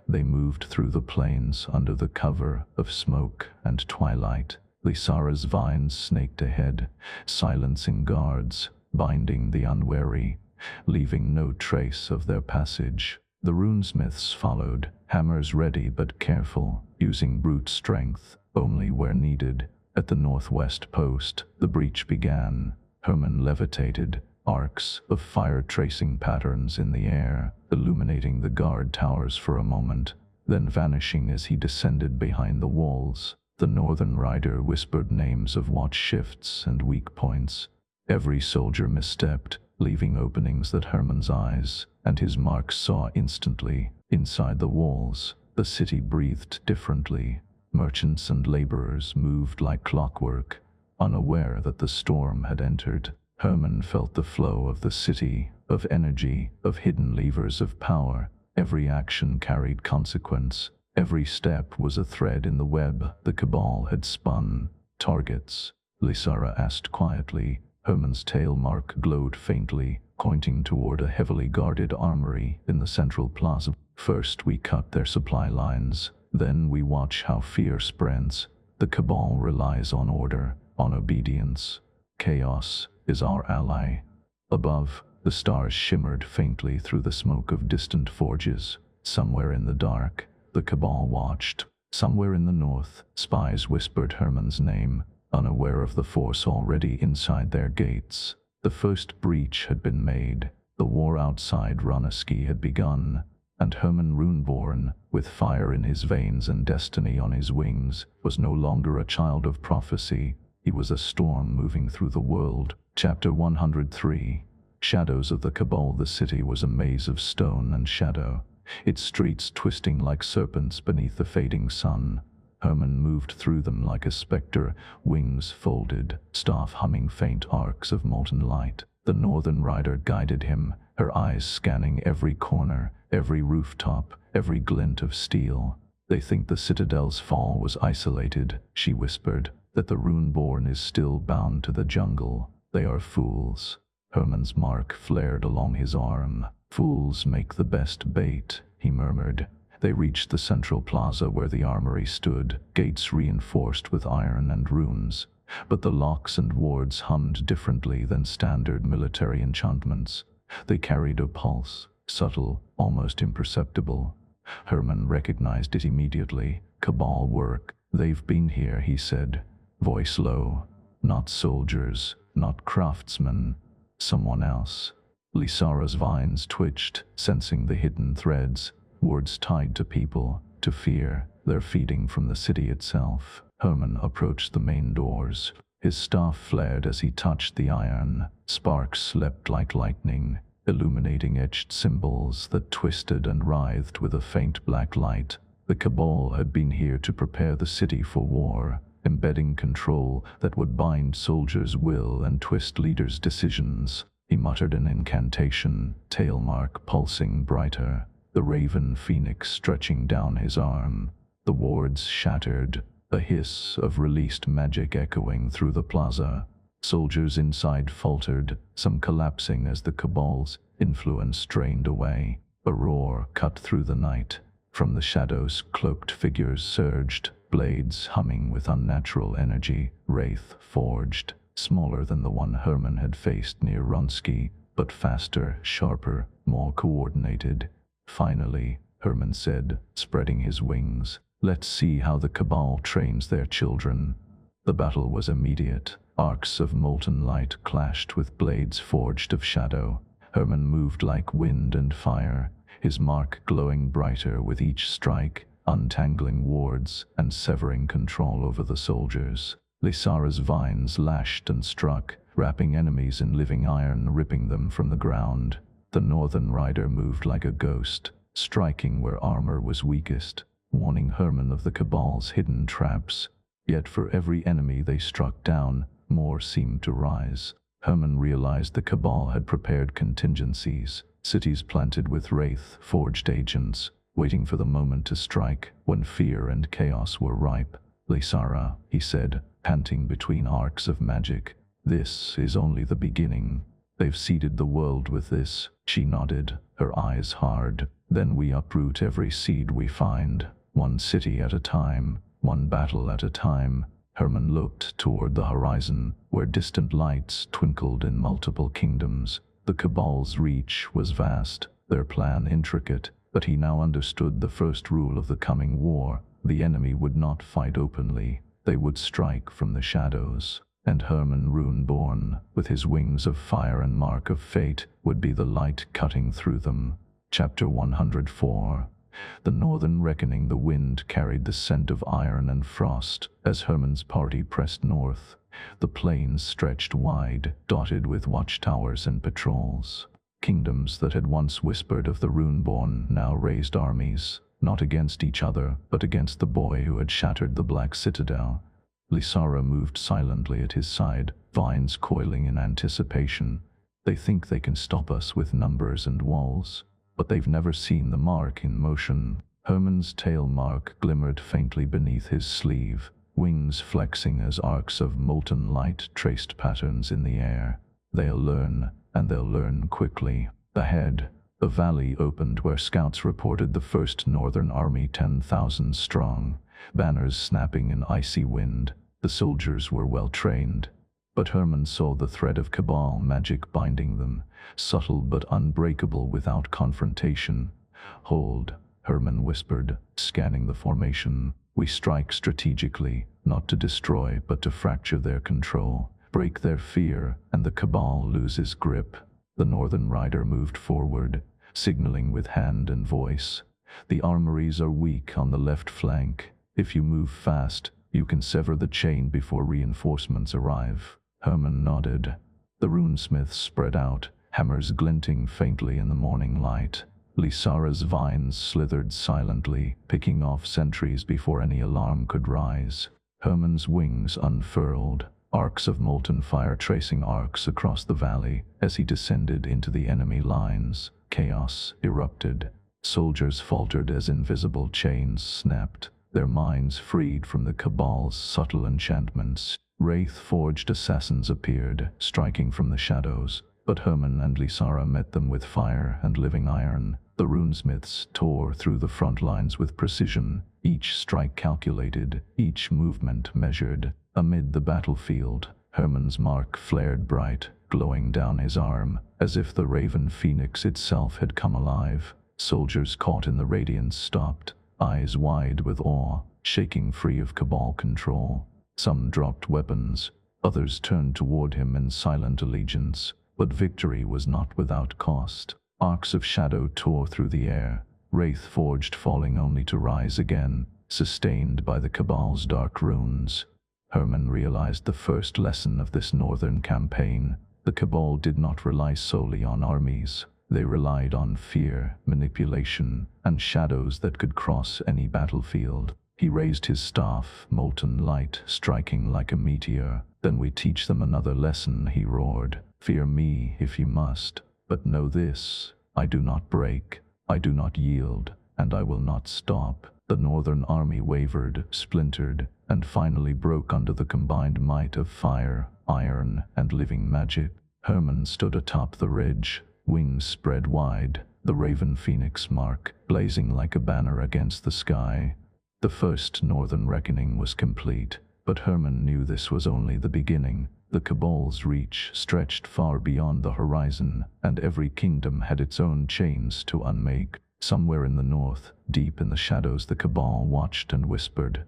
They moved through the plains under the cover of smoke and twilight. Lysara's vines snaked ahead, silencing guards, binding the unwary, leaving no trace of their passage. The runesmiths followed, hammers ready but careful, using brute strength only where needed. At the northwest post, the breach began. Herman levitated, arcs of fire tracing patterns in the air, illuminating the guard towers for a moment. then vanishing as he descended behind the walls. The northern rider whispered names of watch shifts and weak points. Every soldier misstepped, leaving openings that Herman's eyes and his marks saw instantly. Inside the walls, the city breathed differently. Merchants and laborers moved like clockwork, unaware that the storm had entered. Herman felt the flow of the city, of energy, of hidden levers of power. Every action carried consequence. Every step was a thread in the web the Cabal had spun. Targets? Lysara asked quietly. Herman's tail mark glowed faintly, pointing toward a heavily guarded armory in the central plaza. First we cut their supply lines, then we watch how fear spreads. The Cabal relies on order, on obedience. Chaos is our ally. Above, the stars shimmered faintly through the smoke of distant forges. Somewhere in the dark, the Cabal watched. Somewhere in the north, spies whispered Herman's name, unaware of the force already inside their gates. The first breach had been made. The war outside Runeski had begun, and Herman Runeborn, with fire in his veins and destiny on his wings, was no longer a child of prophecy. He was a storm moving through the world. Chapter 103. Shadows of the Cabal. The city was a maze of stone and shadow, its streets twisting like serpents beneath the fading sun. Herman moved through them like a spectre, wings folded, staff humming faint arcs of molten light. The northern rider guided him, her eyes scanning every corner, every rooftop, every glint of steel. "They think the Citadel's fall was isolated," she whispered, "that the Runeborn is still bound to the jungle. They are fools." Herman's mark flared along his arm. "Fools make the best bait," he murmured. They reached the central plaza where the armory stood, gates reinforced with iron and runes. But the locks and wards hummed differently than standard military enchantments. They carried a pulse, subtle, almost imperceptible. Herman recognized it immediately. Cabal work. "They've been here," he said, voice low. "Not soldiers, not craftsmen. Someone else." Lysara's vines twitched, sensing the hidden threads. Words tied to people, to fear. They're feeding from the city itself. Herman approached the main doors. His staff flared as he touched the iron. Sparks leapt like lightning, illuminating etched symbols that twisted and writhed with a faint black light. The Cabal had been here to prepare the city for war, embedding control that would bind soldiers' will and twist leaders' decisions. He muttered an incantation, tail mark pulsing brighter, the raven phoenix stretching down his arm. The wards shattered, a hiss of released magic echoing through the plaza. Soldiers inside faltered, some collapsing as the Cabal's influence drained away. A roar cut through the night. From the shadows, cloaked figures surged, blades humming with unnatural energy, wraith forged, smaller than the one Herman had faced near Runeski, but faster, sharper, more coordinated. "Finally," Herman said, spreading his wings, "let's see how the Cabal trains their children." The battle was immediate. Arcs of molten light clashed with blades forged of shadow. Herman moved like wind and fire, his mark glowing brighter with each strike, untangling wards and severing control over the soldiers. Lysara's vines lashed and struck, wrapping enemies in living iron, ripping them from the ground. The northern rider moved like a ghost, striking where armor was weakest, warning Herman of the Cabal's hidden traps. Yet for every enemy they struck down, more seemed to rise. Herman realized the Cabal had prepared contingencies, cities planted with wraith-forged agents, waiting for the moment to strike when fear and chaos were ripe. "Lysara," he said, panting between arcs of magic, "this is only the beginning. They've seeded the world with this." She nodded, her eyes hard. "Then we uproot every seed we find, one city at a time, one battle at a time." Herman looked toward the horizon, where distant lights twinkled in multiple kingdoms. The Cabal's reach was vast, their plan intricate, but he now understood the first rule of the coming war. The enemy would not fight openly. They would strike from the shadows. And Herman Runeborn, with his wings of fire and mark of fate, would be the light cutting through them. Chapter 104. The northern reckoning, the wind carried the scent of iron and frost as Herman's party pressed north. The plains stretched wide, dotted with watchtowers and patrols. Kingdoms that had once whispered of the Runeborn now raised armies, not against each other, but against the boy who had shattered the Black Citadel. Lysara moved silently at his side, vines coiling in anticipation. They think they can stop us with numbers and walls, but they've never seen the mark in motion. Herman's tail mark glimmered faintly beneath his sleeve, wings flexing as arcs of molten light traced patterns in the air. They'll learn, and they'll learn quickly. Ahead, a valley opened where scouts reported the first northern army 10,000 strong, banners snapping in icy wind. The soldiers were well trained, but Herman saw the thread of Cabal magic binding them, subtle but unbreakable without confrontation. "Hold," Herman whispered, scanning the formation. "We strike strategically, not to destroy but to fracture their control, break their fear, and the Cabal loses grip." The northern rider moved forward, signaling with hand and voice. "The armories are weak on the left flank. If you move fast, you can sever the chain before reinforcements arrive." Herman nodded. The runesmiths spread out, hammers glinting faintly in the morning light. Lysara's vines slithered silently, picking off sentries before any alarm could rise. Herman's wings unfurled, arcs of molten fire tracing arcs across the valley as he descended into the enemy lines. Chaos erupted. Soldiers faltered as invisible chains snapped, their minds freed from the Cabal's subtle enchantments. Wraith-forged assassins appeared, striking from the shadows, but Herman and Lysara met them with fire and living iron. The runesmiths tore through the front lines with precision, each strike calculated, each movement measured. Amid the battlefield, Herman's mark flared bright, glowing down his arm, as if the raven phoenix itself had come alive. Soldiers caught in the radiance stopped, eyes wide with awe, shaking free of Cabal control. Some dropped weapons, others turned toward him in silent allegiance, but victory was not without cost. Arcs of shadow tore through the air, wraith-forged falling only to rise again, sustained by the Cabal's dark runes. Herman realized the first lesson of this northern campaign. The Cabal did not rely solely on armies. They relied on fear, manipulation, and shadows that could cross any battlefield. He raised his staff, molten light striking like a meteor. "Then we teach them another lesson," he roared. "Fear me if you must, but know this: I do not break, I do not yield, and I will not stop." The northern army wavered, splintered, and finally broke under the combined might of fire, iron, and living magic. Herman stood atop the ridge, wings spread wide, the raven phoenix mark blazing like a banner against the sky. The first northern reckoning was complete, but Herman knew this was only the beginning. The Cabal's reach stretched far beyond the horizon, and every kingdom had its own chains to unmake. Somewhere in the north, deep in the shadows, the Cabal watched and whispered,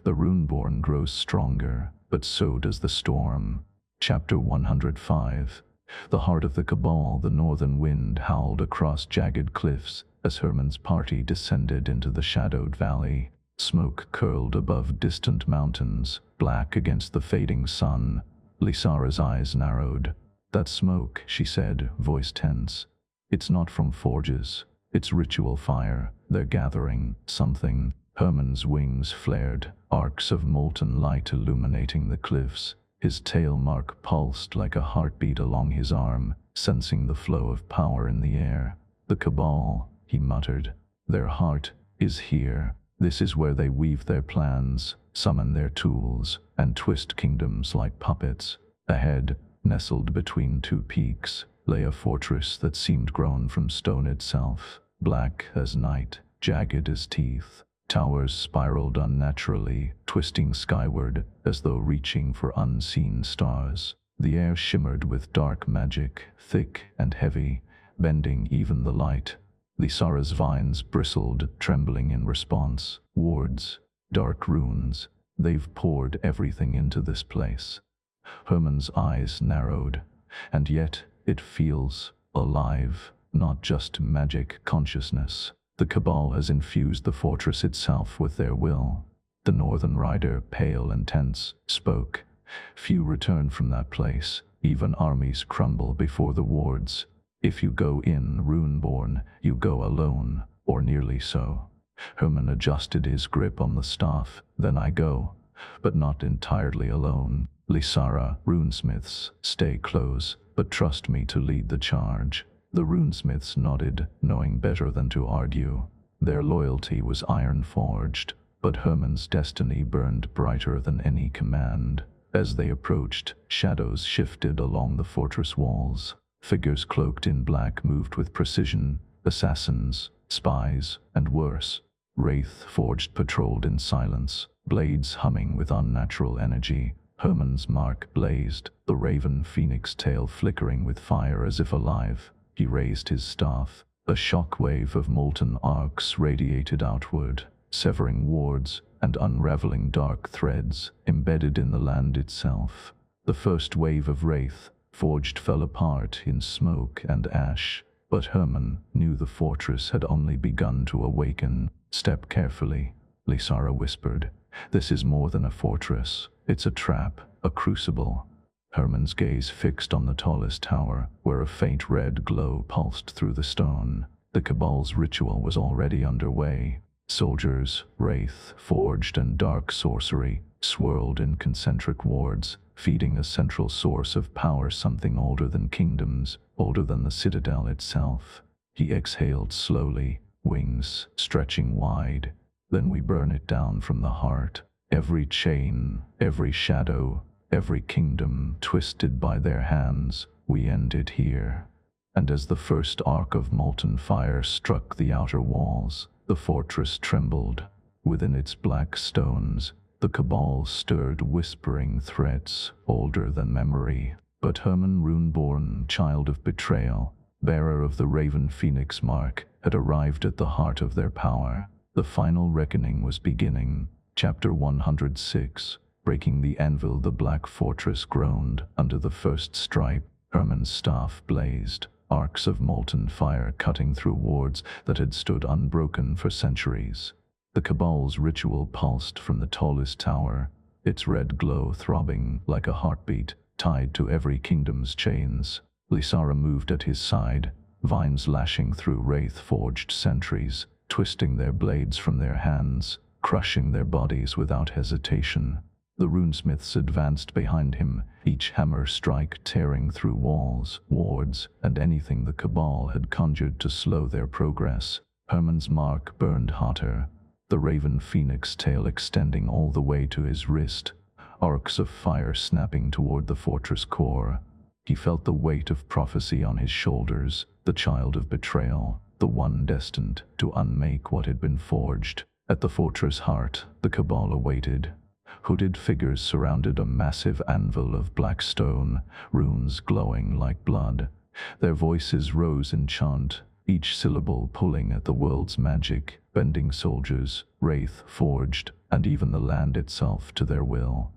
"The Runeborn grows stronger, but so does the storm." Chapter 105. The heart of the Cabal. The northern wind howled across jagged cliffs as Herman's party descended into the shadowed valley. Smoke curled above distant mountains, black against the fading sun. Lysara's eyes narrowed. "That smoke," she said, voice tense. "It's not from forges. It's ritual fire. They're gathering something." Herman's wings flared, arcs of molten light illuminating the cliffs. His tail mark pulsed like a heartbeat along his arm, sensing the flow of power in the air. "The Cabal," he muttered. "Their heart is here. This is where they weave their plans, summon their tools, and twist kingdoms like puppets." Ahead, nestled between two peaks, lay a fortress that seemed grown from stone itself, black as night, jagged as teeth. Towers spiraled unnaturally, twisting skyward as though reaching for unseen stars. The air shimmered with dark magic, thick and heavy, bending even the light. Lysara's vines bristled, trembling in response. Wards, dark runes, they've poured everything into this place. Herman's eyes narrowed. And yet, it feels alive, not just magic consciousness. The Cabal has infused the fortress itself with their will. The northern rider, pale and tense, spoke. Few return from that place. Even armies crumble before the wards. If you go in Runeborn, you go alone, or nearly so. Herman adjusted his grip on the staff. Then I go, but not entirely alone. Lysara, runesmiths, stay close, but trust me to lead the charge. The runesmiths nodded, knowing better than to argue. Their loyalty was iron-forged, but Herman's destiny burned brighter than any command. As they approached, shadows shifted along the fortress walls. Figures cloaked in black moved with precision, assassins, spies, and worse. Wraith-forged patrolled in silence, blades humming with unnatural energy. Herman's mark blazed, the raven phoenix tail flickering with fire as if alive. He raised his staff. A shock-wave of molten arcs radiated outward, severing wards and unraveling dark threads embedded in the land itself. The first wave of wraith forged fell apart in smoke and ash, but Herman knew the fortress had only begun to awaken. Step carefully, Lysara whispered. This is more than a fortress. It's a trap, a crucible. Herman's gaze fixed on the tallest tower, where a faint red glow pulsed through the stone. The Cabal's ritual was already underway. Soldiers, wraith, forged, and dark sorcery swirled in concentric wards, feeding a central source of power, something older than kingdoms, older than the Citadel itself. He exhaled slowly, wings stretching wide. Then we burn it down from the heart. Every chain, every shadow, every kingdom twisted by their hands, we end it here. And as the first arc of molten fire struck the outer walls, the fortress trembled. Within its black stones, the Cabal stirred, whispering threats older than memory. But Herman Runeborn, child of betrayal, bearer of the Raven Phoenix mark, had arrived at the heart of their power. The final reckoning was beginning. Chapter 106. Breaking the Anvil. The black fortress groaned under the first stripe. Herman's staff blazed, arcs of molten fire cutting through wards that had stood unbroken for centuries. The Cabal's ritual pulsed from the tallest tower, its red glow throbbing like a heartbeat tied to every kingdom's chains. Lysara moved at his side, vines lashing through wraith-forged sentries, twisting their blades from their hands, crushing their bodies without hesitation. The runesmiths advanced behind him, each hammer strike tearing through walls, wards, and anything the Cabal had conjured to slow their progress. Herman's mark burned hotter, the Raven Phoenix tail extending all the way to his wrist, arcs of fire snapping toward the fortress core. He felt the weight of prophecy on his shoulders, the child of betrayal, the one destined to unmake what had been forged. At the fortress heart, the Cabal awaited. Hooded figures surrounded a massive anvil of black stone, runes glowing like blood. Their voices rose in chant, each syllable pulling at the world's magic, bending soldiers, wraith-forged, and even the land itself to their will.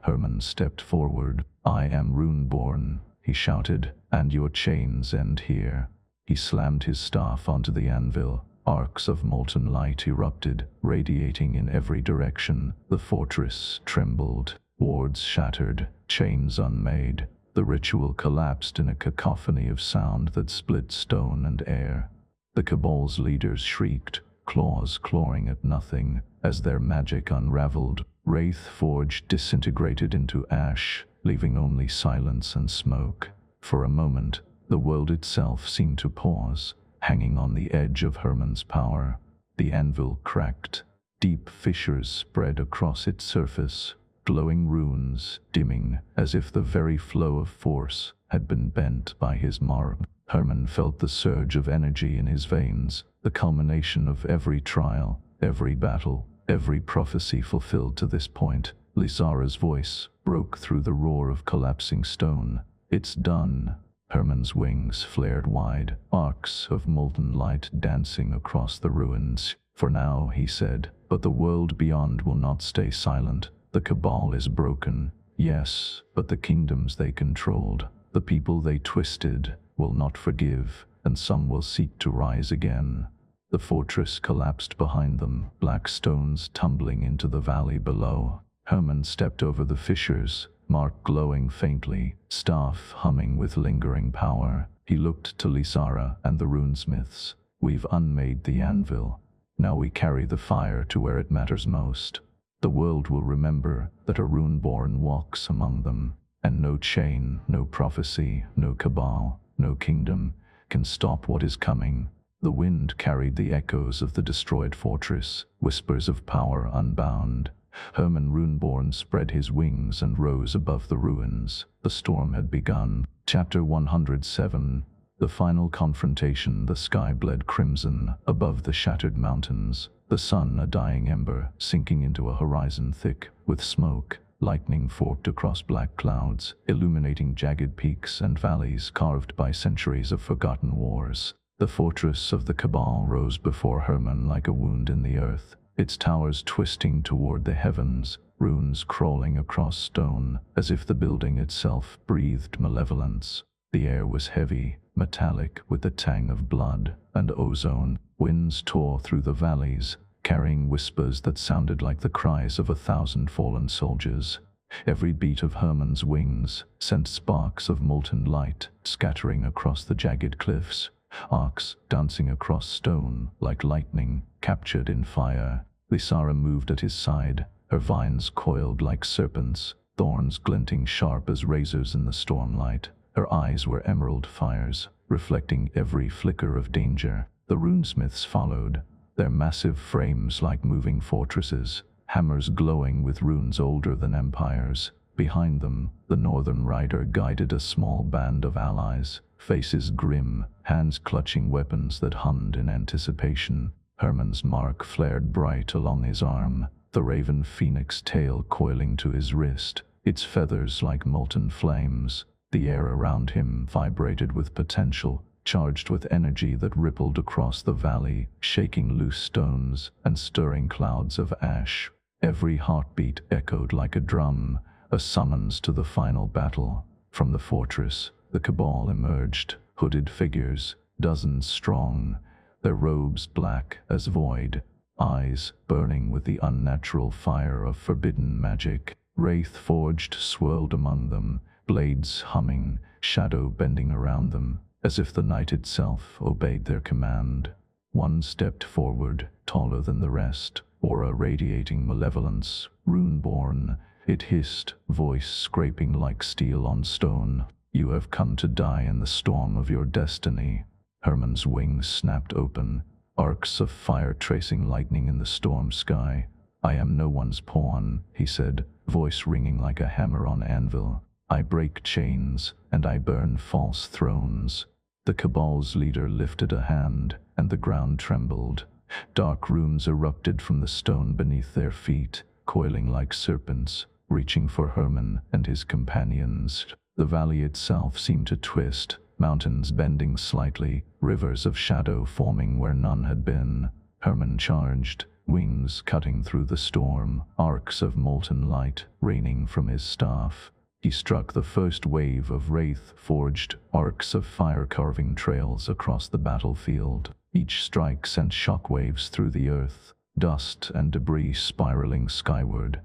Herman stepped forward. "I am Runeborn," he shouted, "and your chains end here." He slammed his staff onto the anvil. Arcs of molten light erupted, radiating in every direction. The fortress trembled, wards shattered, chains unmade. The ritual collapsed in a cacophony of sound that split stone and air. The Cabal's leaders shrieked, claws clawing at nothing, as their magic unraveled. Wraith-forged disintegrated into ash, leaving only silence and smoke. For a moment, the world itself seemed to pause, hanging on the edge of Herman's power. The anvil cracked. Deep fissures spread across its surface, glowing runes dimming as if the very flow of force had been bent by his mark. Herman felt the surge of energy in his veins, the culmination of every trial, every battle, every prophecy fulfilled to this point. Lysara's voice broke through the roar of collapsing stone. "It's done." Herman's wings flared wide, arcs of molten light dancing across the ruins. "For now," he said, "but the world beyond will not stay silent. The Cabal is broken, yes, but the kingdoms they controlled, the people they twisted, will not forgive, and some will seek to rise again." The fortress collapsed behind them, black stones tumbling into the valley below. Herman stepped over the fissures, mark glowing faintly, staff humming with lingering power. He looked to Lysara and the runesmiths. "We've unmade the anvil. Now we carry the fire to where it matters most. The world will remember that a runeborn walks among them, and no chain, no prophecy, no cabal, no kingdom can stop what is coming." The wind carried the echoes of the destroyed fortress, whispers of power unbound. Herman Runeborn spread his wings and rose above the ruins. The storm had begun. Chapter 107. The Final Confrontation. The sky bled crimson above the shattered mountains, the sun a dying ember sinking into a horizon thick with smoke. Lightning forked across black clouds, illuminating jagged peaks and valleys carved by centuries of forgotten wars. The fortress of the Cabal rose before Herman like a wound in the earth, its towers twisting toward the heavens, runes crawling across stone, as if the building itself breathed malevolence. The air was heavy, metallic with the tang of blood and ozone. Winds tore through the valleys, carrying whispers that sounded like the cries of 1,000 fallen soldiers. Every beat of Herman's wings sent sparks of molten light scattering across the jagged cliffs, arcs dancing across stone like lightning captured in fire. Lysara moved at his side, her vines coiled like serpents, thorns glinting sharp as razors in the stormlight. Her eyes were emerald fires, reflecting every flicker of danger. The runesmiths followed, their massive frames like moving fortresses, hammers glowing with runes older than empires. Behind them, the northern rider guided a small band of allies, faces grim, hands clutching weapons that hummed in anticipation. Herman's mark flared bright along his arm, the raven phoenix tail coiling to his wrist, its feathers like molten flames. The air around him vibrated with potential, charged with energy that rippled across the valley, shaking loose stones and stirring clouds of ash. Every heartbeat echoed like a drum, a summons to the final battle. From the fortress, the Cabal emerged, hooded figures, dozens strong, their robes black as void, eyes burning with the unnatural fire of forbidden magic. Wraith forged swirled among them, blades humming, shadow bending around them, as if the night itself obeyed their command. One stepped forward, taller than the rest, aura radiating malevolence. "Runeborn," it hissed, voice scraping like steel on stone. "You have come to die in the storm of your destiny." Herman's wings snapped open, arcs of fire tracing lightning in the storm sky. "I am no one's pawn," he said, voice ringing like a hammer on anvil. "I break chains, and I burn false thrones." The Cabal's leader lifted a hand, and the ground trembled. Dark runes erupted from the stone beneath their feet, coiling like serpents, reaching for Herman and his companions. The valley itself seemed to twist, mountains bending slightly, rivers of shadow forming where none had been. Herman charged, wings cutting through the storm, arcs of molten light raining from his staff. He struck the first wave of wraith-forged arcs of fire carving trails across the battlefield. Each strike sent shockwaves through the earth, dust and debris spiraling skyward.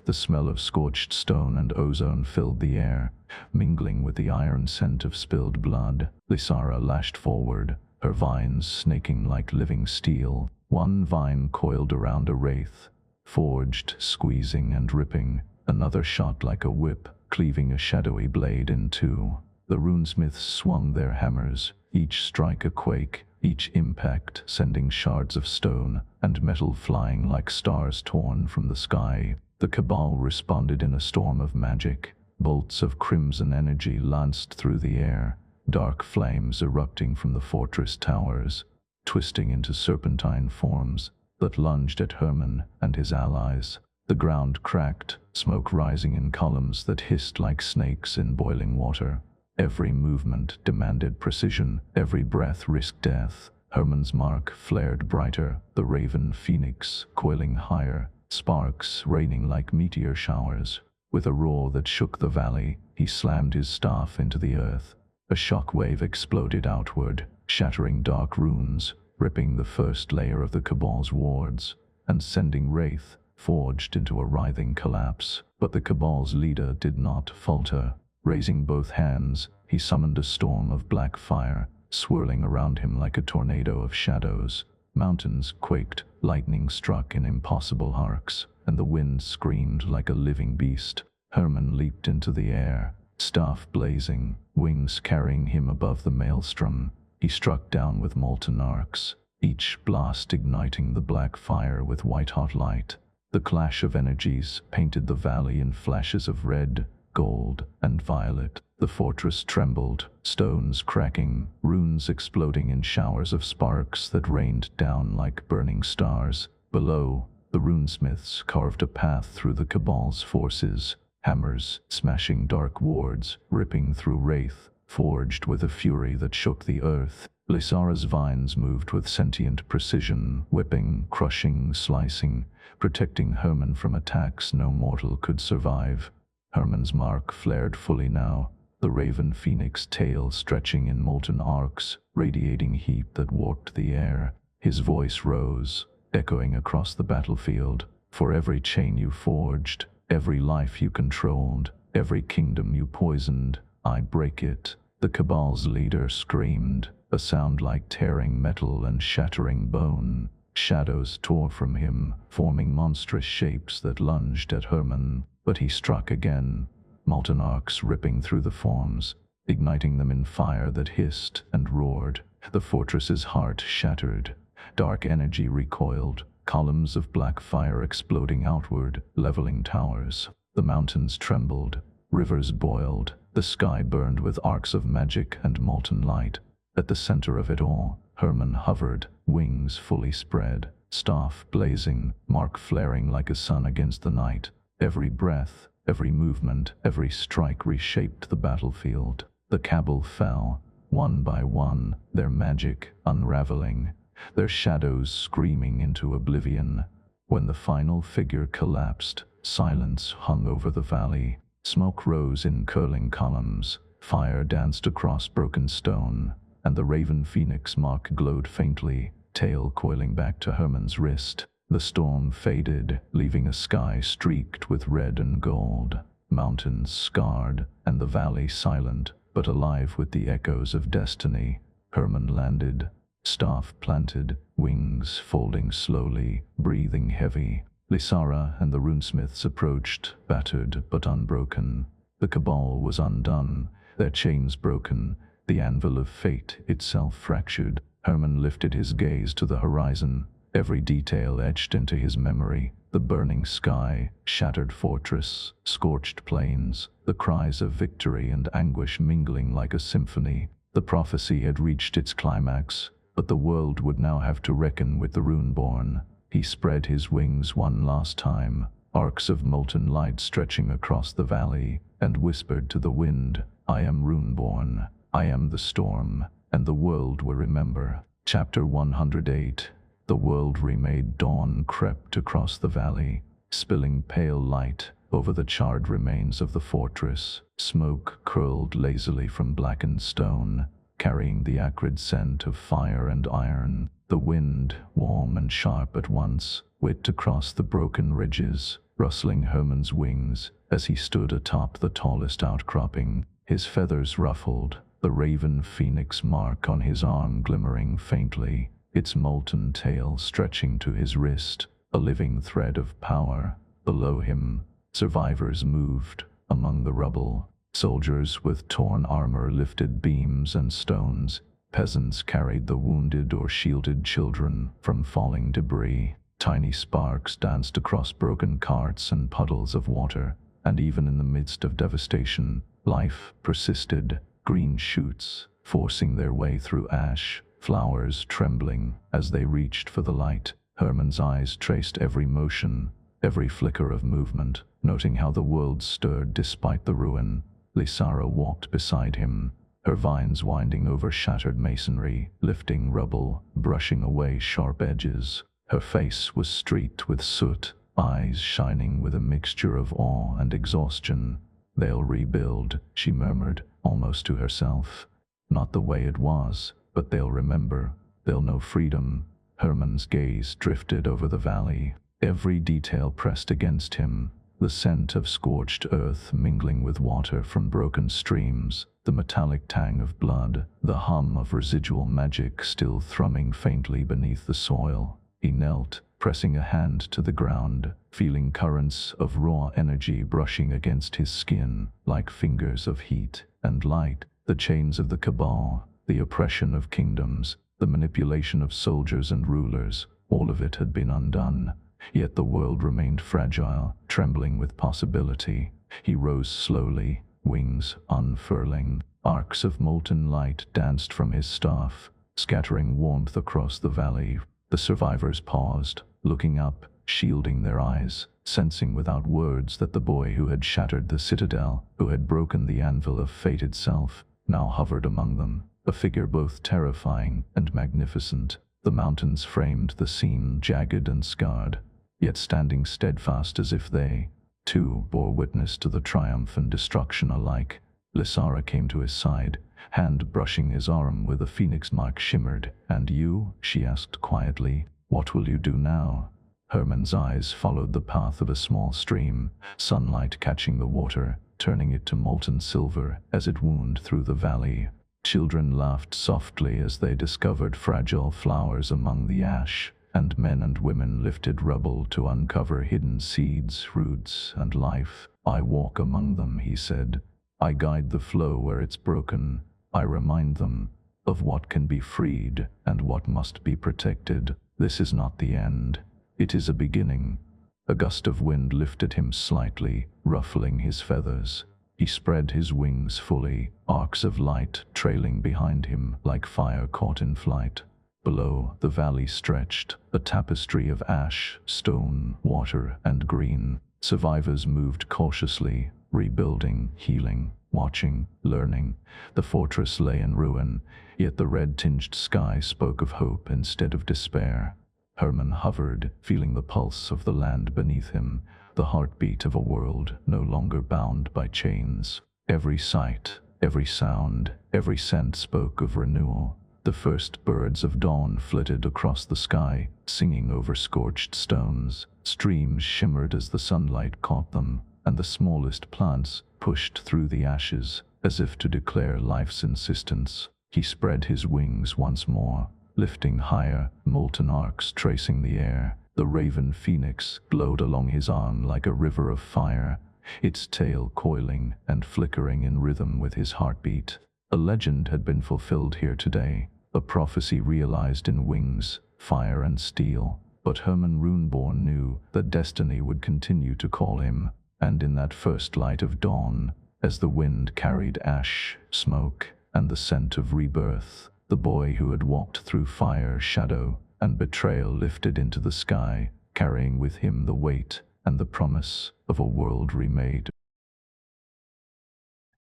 The smell of scorched stone and ozone filled the air, mingling with the iron scent of spilled blood. Lysara lashed forward, her vines snaking like living steel. One vine coiled around a wraith, forged, squeezing and ripping. Another shot like a whip, cleaving a shadowy blade in two. The runesmiths swung their hammers, each strike a quake, each impact sending shards of stone and metal flying like stars torn from the sky. The Cabal responded in a storm of magic. Bolts of crimson energy lanced through the air, dark flames erupting from the fortress towers, twisting into serpentine forms that lunged at Herman and his allies. The ground cracked, smoke rising in columns that hissed like snakes in boiling water. Every movement demanded precision, every breath risked death. Herman's mark flared brighter, the raven phoenix coiling higher, sparks raining like meteor showers. With a roar that shook the valley, he slammed his staff into the earth. A shock wave exploded outward, shattering dark runes, ripping the first layer of the Cabal's wards, and sending Wraith forged into a writhing collapse. But the Cabal's leader did not falter. Raising both hands, he summoned a storm of black fire, swirling around him like a tornado of shadows. Mountains quaked, lightning struck in impossible arcs, and the wind screamed like a living beast. Herman leaped into the air, staff blazing, wings carrying him above the maelstrom. He struck down with molten arcs, each blast igniting the black fire with white-hot light. The clash of energies painted the valley in flashes of red, gold, and violet. The fortress trembled, stones cracking, runes exploding in showers of sparks that rained down like burning stars. Below, the runesmiths carved a path through the Cabal's forces, hammers smashing dark wards, ripping through Wraith, forged with a fury that shook the earth. Lysara's vines moved with sentient precision, whipping, crushing, slicing, protecting Herman from attacks no mortal could survive. Herman's mark flared fully now, the raven phoenix tail stretching in molten arcs, radiating heat that warped the air. His voice rose, echoing across the battlefield. For every chain you forged, every life you controlled, every kingdom you poisoned, I break it. The Cabal's leader screamed, a sound like tearing metal and shattering bone. Shadows tore from him, forming monstrous shapes that lunged at Herman. But he struck again, molten arcs ripping through the forms, igniting them in fire that hissed and roared. The fortress's heart shattered. Dark energy recoiled, columns of black fire exploding outward, leveling towers. The mountains trembled, rivers boiled, the sky burned with arcs of magic and molten light. At the center of it all, Herman hovered, wings fully spread, staff blazing, mark flaring like a sun against the night. Every breath, every movement, every strike reshaped the battlefield. The Cabal fell, one by one, their magic unraveling, their shadows screaming into oblivion. When the final figure collapsed, silence hung over the valley. Smoke rose in curling columns, fire danced across broken stone, and the raven phoenix mark glowed faintly, tail coiling back to Herman's wrist. The storm faded, leaving a sky streaked with red and gold, mountains scarred, and the valley silent, but alive with the echoes of destiny. Herman landed, staff planted, wings folding slowly, breathing heavy. Lysara and the runesmiths approached, battered but unbroken. The Cabal was undone, their chains broken, the anvil of fate itself fractured. Herman lifted his gaze to the horizon, every detail etched into his memory. The burning sky, shattered fortress, scorched plains, the cries of victory and anguish mingling like a symphony. The prophecy had reached its climax, but the world would now have to reckon with the Runeborn. He spread his wings one last time, arcs of molten light stretching across the valley, and whispered to the wind, "I am Runeborn, I am the storm, and the world will remember." Chapter 108. The world remade. Dawn crept across the valley, spilling pale light over the charred remains of the fortress. Smoke curled lazily from blackened stone, carrying the acrid scent of fire and iron. The wind, warm and sharp at once, whipped across the broken ridges, rustling Herman's wings as he stood atop the tallest outcropping, his feathers ruffled, the raven phoenix mark on his arm glimmering faintly, its molten tail stretching to his wrist, a living thread of power. Below him, survivors moved among the rubble. Soldiers with torn armor lifted beams and stones. Peasants carried the wounded or shielded children from falling debris. Tiny sparks danced across broken carts and puddles of water, and even in the midst of devastation, life persisted. Green shoots forcing their way through ash, flowers trembling as they reached for the light. Herman's eyes traced every motion, every flicker of movement, noting how the world stirred despite the ruin. Lysara walked beside him, her vines winding over shattered masonry, lifting rubble, brushing away sharp edges. Her face was streaked with soot, eyes shining with a mixture of awe and exhaustion. "They'll rebuild," she murmured, almost to herself. "Not the way it was, but they'll remember. they'll know freedom. Herman's gaze drifted over the valley. Every detail pressed against him. The scent of scorched earth mingling with water from broken streams, the metallic tang of blood, the hum of residual magic still thrumming faintly beneath the soil. He knelt, pressing a hand to the ground, feeling currents of raw energy brushing against his skin like fingers of heat and light. The chains of the Cabal, the oppression of kingdoms, the manipulation of soldiers and rulers, all of it had been undone. Yet the world remained fragile, trembling with possibility. He rose slowly, wings unfurling. Arcs of molten light danced from his staff, scattering warmth across the valley. The survivors paused, looking up, shielding their eyes, sensing without words that the boy who had shattered the Citadel, who had broken the anvil of fate itself, now hovered among them, a figure both terrifying and magnificent. The mountains framed the scene, jagged and scarred, yet standing steadfast as if they, too, bore witness to the triumph and destruction alike. Lysara came to his side, hand brushing his arm where the phoenix mark shimmered. "And you?" she asked quietly. "What will you do now?" Herman's eyes followed the path of a small stream, sunlight catching the water, turning it to molten silver as it wound through the valley. Children laughed softly as they discovered fragile flowers among the ash, and men and women lifted rubble to uncover hidden seeds, roots, and life. "I walk among them," he said. "I guide the flow where it's broken. I remind them of what can be freed and what must be protected. This is not the end. It is a beginning." A gust of wind lifted him slightly, ruffling his feathers. He spread his wings fully, arcs of light trailing behind him like fire caught in flight. Below, the valley stretched, a tapestry of ash, stone, water, and green. Survivors moved cautiously, rebuilding, healing, watching, learning. The fortress lay in ruin, yet the red-tinged sky spoke of hope instead of despair. Herman hovered, feeling the pulse of the land beneath him, the heartbeat of a world no longer bound by chains. Every sight, every sound, every scent spoke of renewal. The first birds of dawn flitted across the sky, singing over scorched stones. Streams shimmered as the sunlight caught them, and the smallest plants pushed through the ashes, as if to declare life's insistence. He spread his wings once more, lifting higher, molten arcs tracing the air. The raven phoenix glowed along his arm like a river of fire, its tail coiling and flickering in rhythm with his heartbeat. A legend had been fulfilled here today, a prophecy realized in wings, fire and steel. But Herman Runeborn knew that destiny would continue to call him, and in that first light of dawn, as the wind carried ash, smoke, and the scent of rebirth, the boy who had walked through fire, shadow, and betrayal lifted into the sky, carrying with him the weight and the promise of a world remade.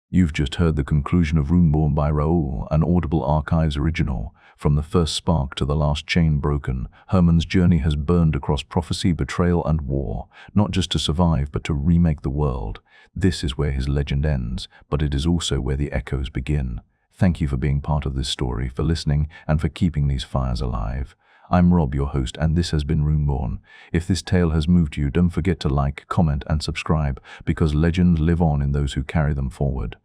You've just heard the conclusion of Runeborn by Raul, an Audible Archives original. From the first spark to the last chain broken, Herman's journey has burned across prophecy, betrayal, and war, not just to survive, but to remake the world. This is where his legend ends, but it is also where the echoes begin. Thank you for being part of this story, for listening, and for keeping these fires alive. I'm Rob, your host, and this has been Runeborn. If this tale has moved you, don't forget to like, comment, and subscribe, because legends live on in those who carry them forward.